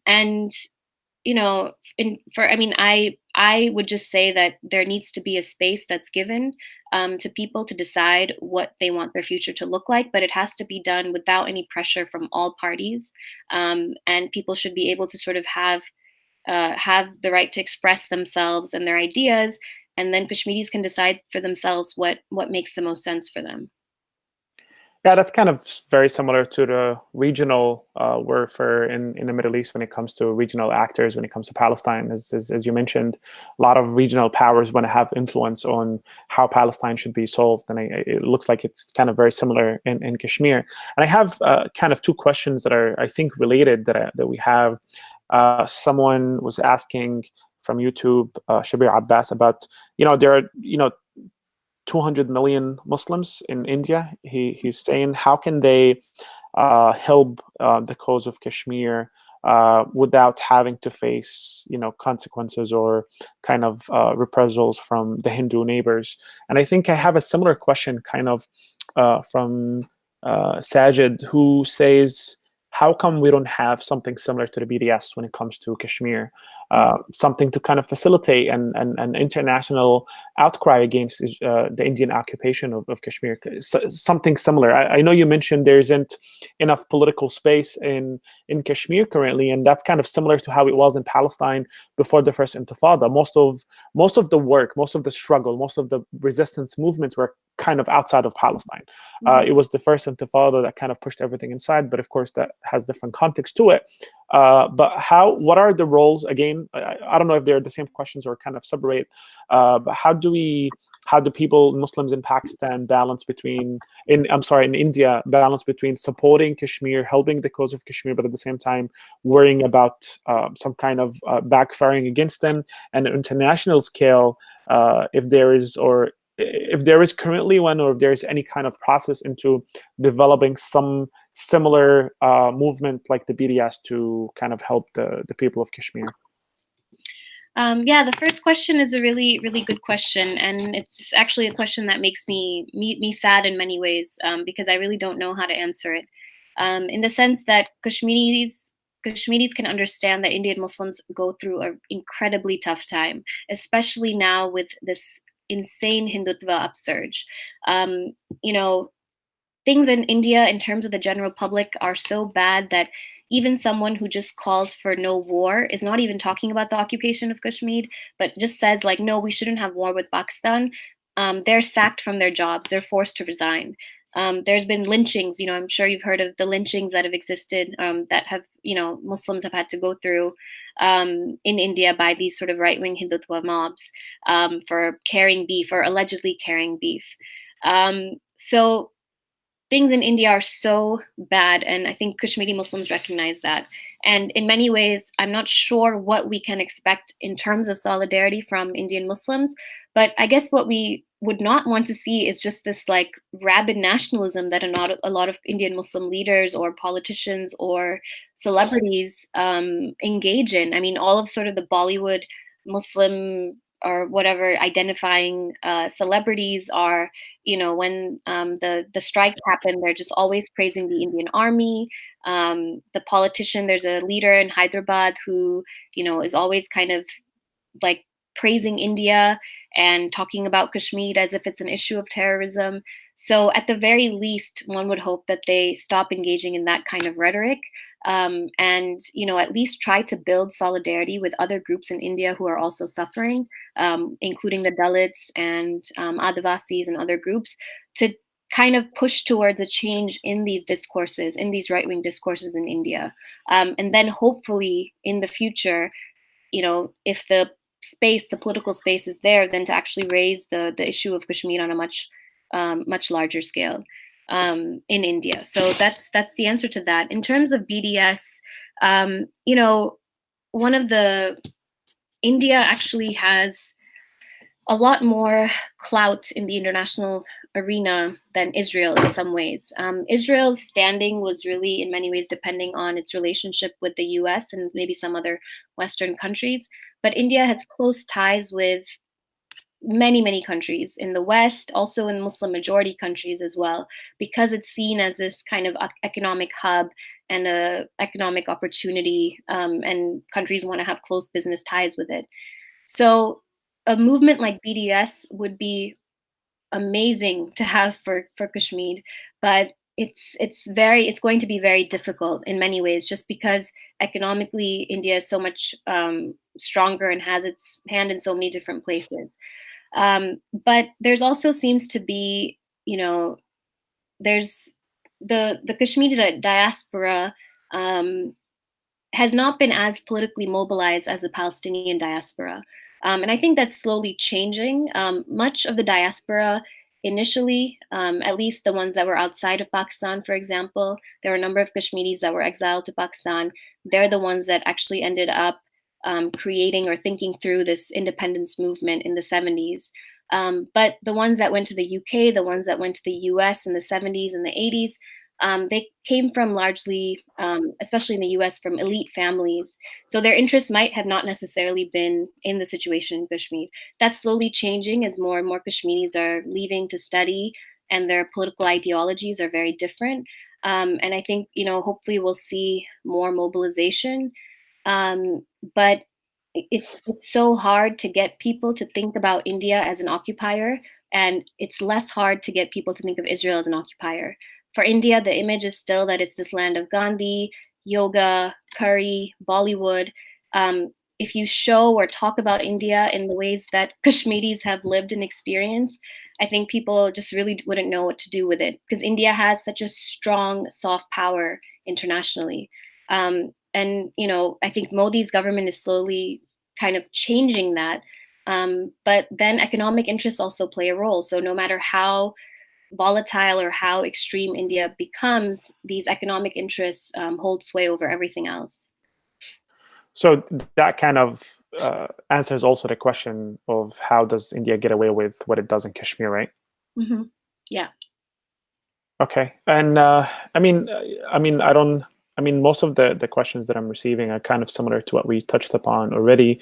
I would just say that there needs to be a space that's given to people to decide what they want their future to look like, but it has to be done without any pressure from all parties. And people should be able to sort of have the right to express themselves and their ideas, and then Kashmiris can decide for themselves what makes the most sense for them. Yeah, that's kind of very similar to the regional warfare in the Middle East when it comes to regional actors, when it comes to Palestine. As you mentioned, a lot of regional powers want to have influence on how Palestine should be solved. And it looks like it's kind of very similar in Kashmir. And I have kind of two questions that are, I think, related that we have. Someone was asking from YouTube, Shabir Abbas, about, there are, 200 million Muslims in India. He's saying, how can they help the cause of Kashmir without having to face, consequences or kind of reprisals from the Hindu neighbors? And I think I have a similar question kind of from Sajid, who says, how come we don't have something similar to the BDS when it comes to Kashmir? Something to kind of facilitate an international outcry against the Indian occupation of Kashmir. Something similar. I know you mentioned there isn't enough political space in Kashmir currently, and that's kind of similar to how it was in Palestine before the first Intifada. Most of the work, most of the struggle, most of the resistance movements were kind of outside of Palestine. It was the first Intifada that kind of pushed everything inside, but of course that has different context to it. But what are the roles, again, I don't know if they're the same questions or kind of separate, but how do people, Muslims in Pakistan, in India, balance between supporting Kashmir, helping the cause of Kashmir, but at the same time worrying about some kind of backfiring against them, and an international scale, if there is currently one, or if there is any kind of process into developing some similar movement like the BDS to kind of help the people of Kashmir? Yeah, the first question is a really, really good question, and it's actually a question that makes me sad in many ways, because I really don't know how to answer it. In the sense that Kashmiris can understand that Indian Muslims go through an incredibly tough time, especially now with this insane Hindutva upsurge. Um, you know, Things in India in terms of the general public are so bad that even someone who just calls for no war is not even talking about the occupation of Kashmir, but just says like, no, we shouldn't have war with Pakistan. They're sacked from their jobs. They're forced to resign. There's been lynchings. I'm sure you've heard of the lynchings that have existed, that have, Muslims have had to go through in India by these sort of right-wing Hindutva mobs, for carrying beef or allegedly carrying beef. So things in India are so bad, and I think Kashmiri Muslims recognize that. And in many ways, I'm not sure what we can expect in terms of solidarity from Indian Muslims, but I guess what we would not want to see is just this like rabid nationalism that a lot of Indian Muslim leaders or politicians or celebrities engage in. I mean, all of sort of the Bollywood Muslim or whatever identifying celebrities are, when the strikes happen, they're just always praising the Indian army. The politician, there's a leader in Hyderabad who, is always kind of like praising India and talking about Kashmir as if it's an issue of terrorism. So at the very least, one would hope that they stop engaging in that kind of rhetoric, and at least try to build solidarity with other groups in India who are also suffering, including the Dalits and Adivasis and other groups, to kind of push towards a change in these discourses, in these right-wing discourses in India. And then hopefully in the future, if the political space is there, then to actually raise the issue of Kashmir on a much larger scale in India. So that's the answer to that. In terms of BDS, one of the India actually has a lot more clout in the international arena than Israel in some ways. Israel's standing was really, in many ways, depending on its relationship with the US and maybe some other Western countries. But India has close ties with many, many countries in the West, also in Muslim majority countries as well, because it's seen as this kind of economic hub and a economic opportunity, and countries want to have close business ties with it. So a movement like BDS would be amazing to have for Kashmir, but it's going to be very difficult in many ways, just because economically India is so much stronger and has its hand in so many different places. But there's also seems to be, there's the Kashmiri diaspora has not been as politically mobilized as the Palestinian diaspora. And I think that's slowly changing. Much of the diaspora initially, at least the ones that were outside of Pakistan, for example, there were a number of Kashmiris that were exiled to Pakistan. They're the ones that actually ended up creating or thinking through this independence movement in the 70s. But the ones that went to the UK, the ones that went to the US in the 70s and the 80s, they came from largely, especially in the US, from elite families. So their interests might have not necessarily been in the situation in Kashmir. That's slowly changing as more and more Kashmiris are leaving to study and their political ideologies are very different. And I think, hopefully we'll see more mobilization. But it's so hard to get people to think about India as an occupier, and it's less hard to get people to think of Israel as an occupier. For India, the image is still that it's this land of Gandhi, yoga, curry, Bollywood. If you show or talk about India in the ways that Kashmiris have lived and experienced, I think people just really wouldn't know what to do with it because India has such a strong soft power internationally. And I think Modi's government is slowly kind of changing that. But then economic interests also play a role. So no matter how volatile or how extreme India becomes, these economic interests hold sway over everything else. So that kind of answers also the question of how does India get away with what it does in Kashmir, right? Mm-hmm. Yeah. Okay, and I don't. I mean, most of the questions that I'm receiving are kind of similar to what we touched upon already.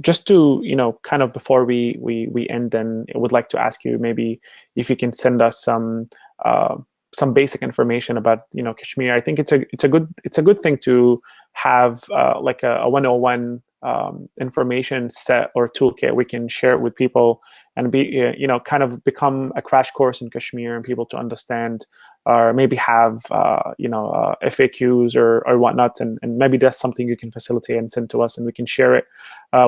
Just to kind of before we end, then I would like to ask you maybe if you can send us some basic information about Kashmir. I think it's a good thing to have like a 101 information set or toolkit we can share it with people and be kind of become a crash course in Kashmir and people to understand or maybe have FAQs or whatnot, and maybe that's something you can facilitate and send to us and we can share it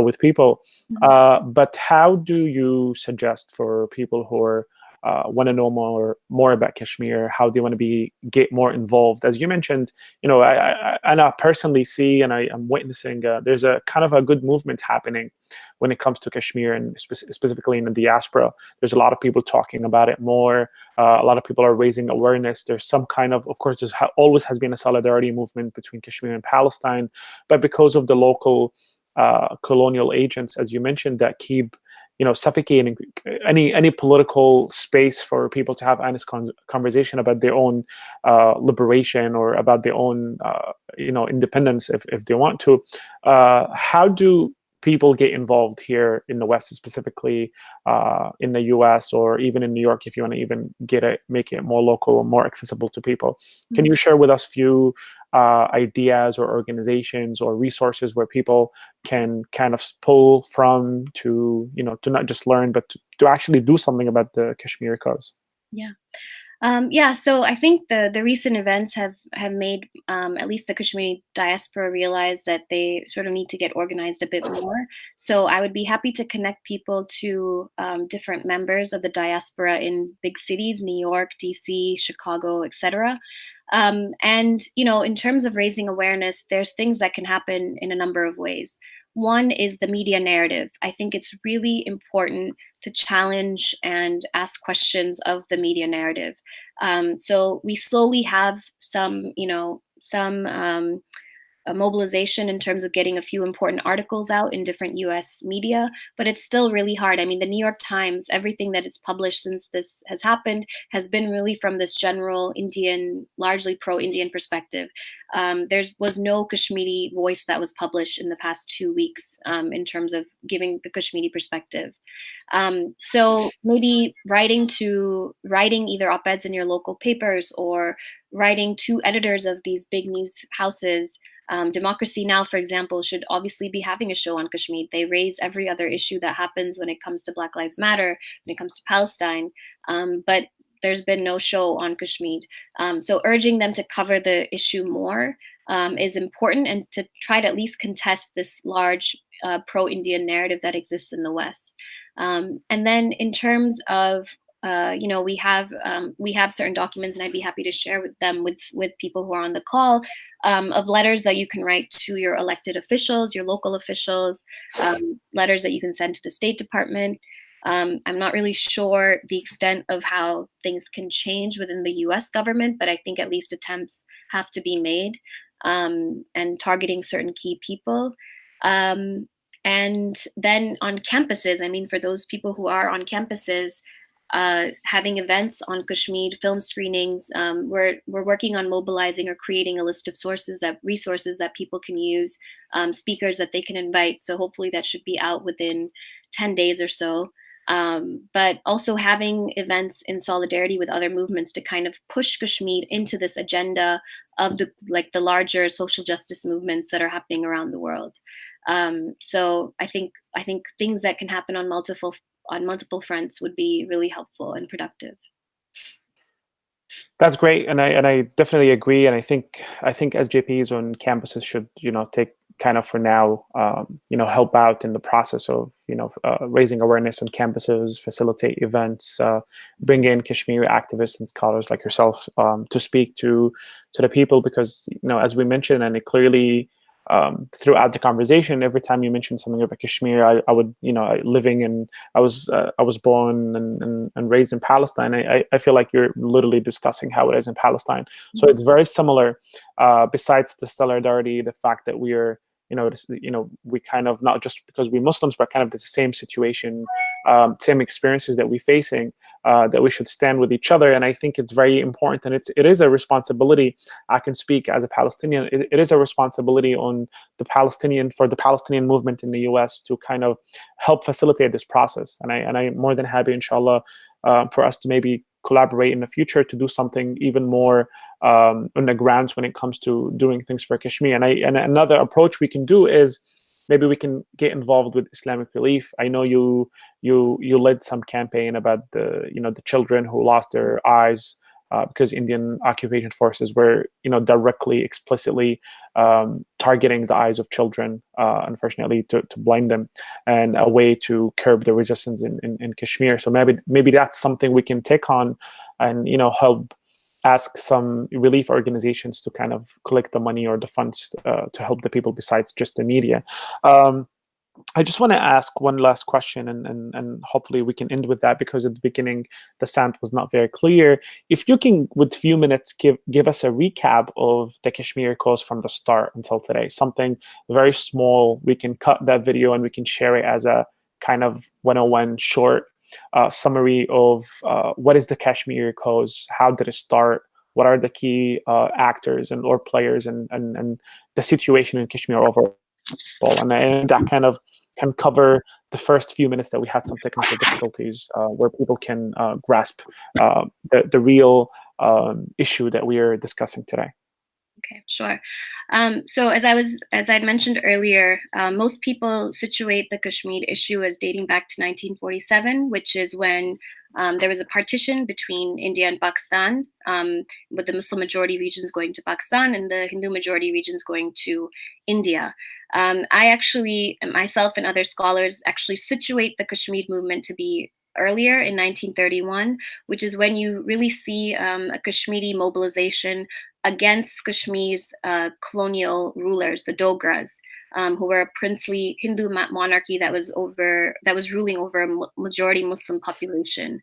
with people. But how do you suggest for people who are want to know more about Kashmir, how they want to get more involved? As you mentioned, I personally see and I'm witnessing there's a kind of a good movement happening when it comes to Kashmir and specifically in the diaspora. There's a lot of people talking about it more. A lot of people are raising awareness. There's some kind of course, there's always has been a solidarity movement between Kashmir and Palestine, but because of the local colonial agents, as you mentioned, that keep suffocating any political space for people to have honest conversation about their own liberation or about their own independence if they want to. How do people get involved here in the West, specifically in the US or even in New York, if you want to even make it more local, more accessible to people? Can you share with us few ideas or organizations or resources where people can kind of pull from to not just learn, but to actually do something about the Kashmiri cause? Yeah. So I think the recent events have made at least the Kashmiri diaspora realize that they sort of need to get organized a bit more. So I would be happy to connect people to different members of the diaspora in big cities, New York, DC, Chicago, etc. And in terms of raising awareness, there's things that can happen in a number of ways. One is the media narrative. I think it's really important to challenge and ask questions of the media narrative. So we slowly have some a mobilization in terms of getting a few important articles out in different US media, but it's still really hard. I mean, the New York Times, everything that it's published since this has happened has been really from this general Indian, largely pro-Indian perspective. There was no Kashmiri voice that was published in the past 2 weeks in terms of giving the Kashmiri perspective. So maybe writing either op-eds in your local papers or writing to editors of these big news houses. Democracy Now!, for example, should obviously be having a show on Kashmir. They raise every other issue that happens when it comes to Black Lives Matter, when it comes to Palestine, but there's been no show on Kashmir. So urging them to cover the issue more is important, and to try to at least contest this large pro-Indian narrative that exists in the West. And then in terms of we have certain documents, and I'd be happy to share them with people who are on the call, of letters that you can write to your elected officials, your local officials, letters that you can send to the State Department. I'm not really sure the extent of how things can change within the US government, but I think at least attempts have to be made, and targeting certain key people. And then on campuses, I mean, for those people who are on campuses, having events on Kashmir, film screenings, we're working on mobilizing or creating a list of resources that people can use, speakers that they can invite. So hopefully that should be out within 10 days or so. But also having events in solidarity with other movements to kind of push Kashmir into this agenda of the larger social justice movements that are happening around the world. So I think things that can happen on multiple fronts would be really helpful and productive. That's great, and I definitely agree. And I think SJPs on campuses should take kind of for now help out in the process of raising awareness on campuses, facilitate events, bring in Kashmiri activists and scholars like yourself to speak to the people, because as we mentioned, and it clearly throughout the conversation, every time you mention something about Kashmir, I would, I was born and raised in Palestine. I feel like you're literally discussing how it is in Palestine. So it's very similar. Besides the solidarity, the fact that we are, we kind of, not just because we're Muslims, but kind of the same situation, same experiences that we're facing, that we should stand with each other. And I think it's very important, and it is a responsibility. I can speak as a Palestinian. It is a responsibility on for the Palestinian movement in the U.S. to kind of help facilitate this process. And I'm more than happy, inshallah, for us to maybe collaborate in the future to do something even more on the grounds when it comes to doing things for Kashmir. And another approach we can do is maybe we can get involved with Islamic Relief. I know you led some campaign about the children who lost their eyes because Indian occupation forces were directly, explicitly targeting the eyes of children, unfortunately, to blind them, and a way to curb the resistance in Kashmir. So maybe that's something we can take on, and help ask some relief organizations to kind of collect the money or the funds to help the people besides just the media. I just want to ask one last question, and hopefully we can end with that, because at the beginning the sound was not very clear. If you can, with few minutes, give us a recap of the Kashmir cause from the start until today, something very small. We can cut that video and we can share it as a kind of 101 short summary of what is the Kashmir cause, how did it start, what are the key actors or players, and the situation in Kashmir overall. And that kind of can cover the first few minutes that we had some technical difficulties, where people can grasp the real issue that we are discussing today. Okay, sure. So as I'd mentioned earlier, most people situate the Kashmir issue as dating back to 1947, which is when there was a partition between India and Pakistan, with the Muslim majority regions going to Pakistan and the Hindu majority regions going to India. I actually, myself and other scholars, actually situate the Kashmir movement to be earlier in 1931, which is when you really see a Kashmiri mobilization against Kashmir's colonial rulers, the Dogras, who were a princely Hindu monarchy that was ruling over a majority Muslim population.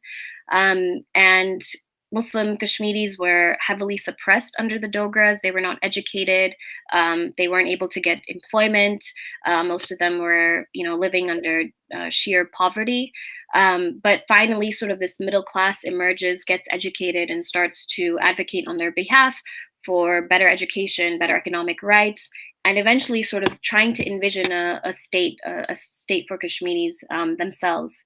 And Muslim Kashmiris were heavily suppressed under the Dogras. They were not educated. They weren't able to get employment. Most of them were, living under sheer poverty. But finally, sort of this middle class emerges, gets educated, and starts to advocate on their behalf for better education, better economic rights, and eventually sort of trying to envision a state for Kashmiris themselves.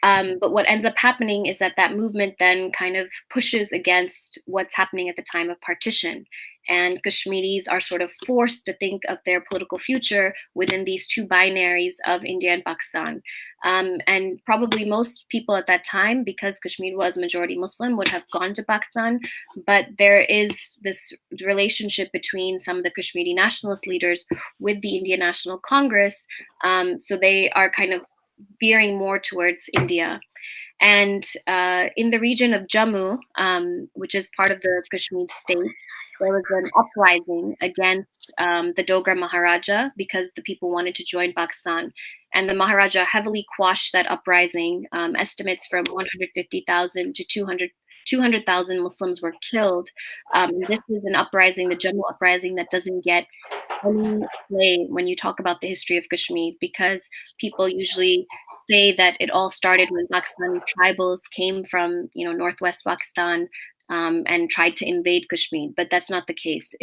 But what ends up happening is that movement then kind of pushes against what's happening at the time of partition. And Kashmiris are sort of forced to think of their political future within these two binaries of India and Pakistan. And probably most people at that time, because Kashmir was majority Muslim, would have gone to Pakistan. But there is this relationship between some of the Kashmiri nationalist leaders with the Indian National Congress. So they are kind of veering more towards India. And in the region of Jammu, which is part of the Kashmir state, there was an uprising against the Dogra Maharaja because the people wanted to join Pakistan. And the Maharaja heavily quashed that uprising, estimates from 150,000 to 200,000 Muslims were killed. This is an uprising, the general uprising, that doesn't get any play when you talk about the history of Kashmir, because people usually say that it all started when Pakistani tribals came from, northwest Pakistan, and tried to invade Kashmir, but that's not the case.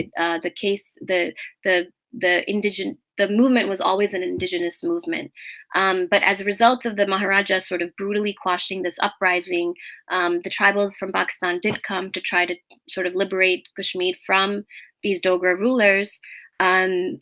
The movement was always an indigenous movement. But as a result of the Maharaja sort of brutally quashing this uprising, the tribals from Pakistan did come to try to sort of liberate Kashmir from these Dogra rulers. The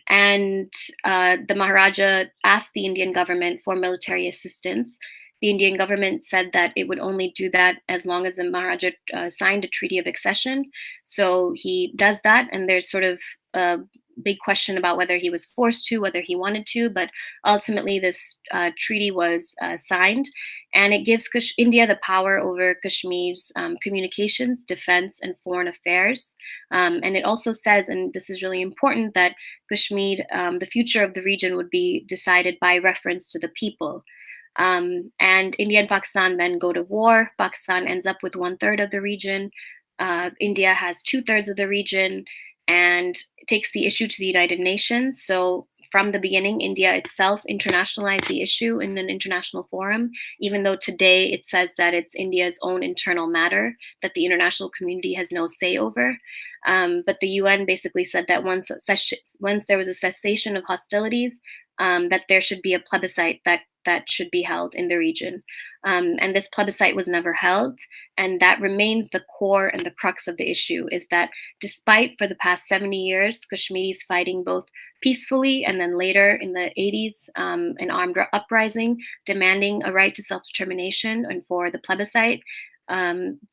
Maharaja asked the Indian government for military assistance. The Indian government said that it would only do that as long as the Maharaja signed a treaty of accession. So he does that, and there's sort of a big question about whether he was forced to, whether he wanted to, but ultimately this treaty was signed, and it gives India the power over Kashmir's communications, defense, and foreign affairs. And it also says, and this is really important, that Kashmir, the future of the region would be decided by reference to the people. And India and Pakistan then go to war. Pakistan ends up with 1/3 of the region. India has 2/3 of the region and takes the issue to the United Nations. So from the beginning, India itself internationalized the issue in an international forum, even though today it says that it's India's own internal matter that the international community has no say over. But the UN basically said that once there was a cessation of hostilities, that there should be a plebiscite that should be held in the region. And this plebiscite was never held. And that remains the core and the crux of the issue, is that despite for the past 70 years, Kashmiris fighting both peacefully and then later in the 80s, an armed uprising, demanding a right to self-determination and for the plebiscite,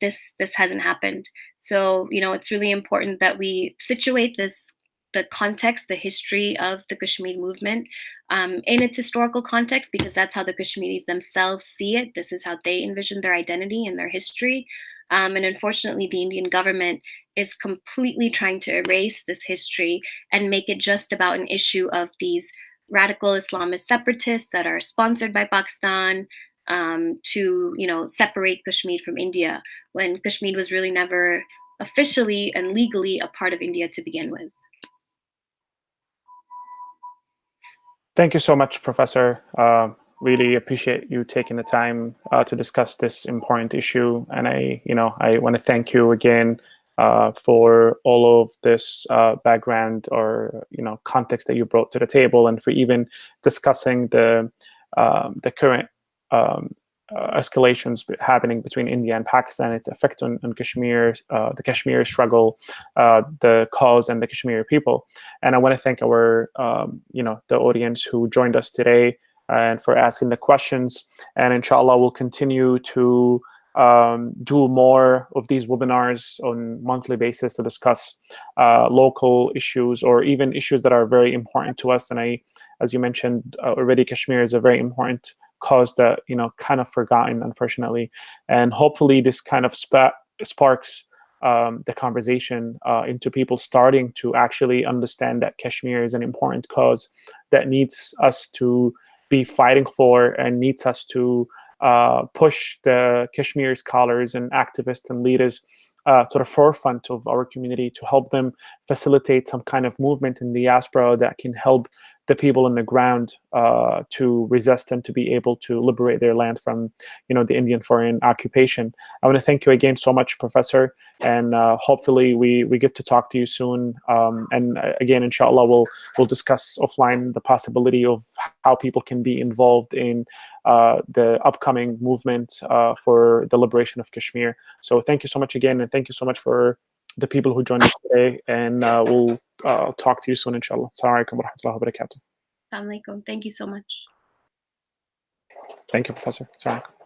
this hasn't happened. So, it's really important that we situate the context, the history of the Kashmir movement in its historical context, because that's how the Kashmiris themselves see it. This is how they envision their identity and their history. And unfortunately, the Indian government is completely trying to erase this history and make it just about an issue of these radical Islamist separatists that are sponsored by Pakistan to, separate Kashmir from India, when Kashmir was really never officially and legally a part of India to begin with. Thank you so much, Professor. Really appreciate you taking the time to discuss this important issue. And I want to thank you again for all of this background or context that you brought to the table, and for even discussing the current escalations happening between India and Pakistan, its effect on Kashmir, the Kashmir struggle, the cause, and the Kashmiri people. And I want to thank our, the audience who joined us today and for asking the questions. And inshallah, we'll continue to do more of these webinars on monthly basis to discuss local issues or even issues that are very important to us. And as you mentioned already, Kashmir is a very important cause that kind of forgotten, unfortunately, and hopefully this kind of sparks the conversation into people starting to actually understand that Kashmir is an important cause that needs us to be fighting for and needs us to push the Kashmir scholars and activists and leaders to the forefront of our community to help them facilitate some kind of movement in the diaspora that can help the people on the ground to resist and to be able to liberate their land from, the Indian foreign occupation. I want to thank you again so much, Professor, and hopefully we get to talk to you soon. And again, inshallah, we'll discuss offline the possibility of how people can be involved in the upcoming movement for the liberation of Kashmir. So thank you so much again, and thank you so much for the people who joined us today, and we'll talk to you soon, inshallah. Assalamu alaikum wa rahmatullahi wa barakatuh. Assalamu alaikum. Thank you so much. Thank you, Professor. Assalamu alaikum.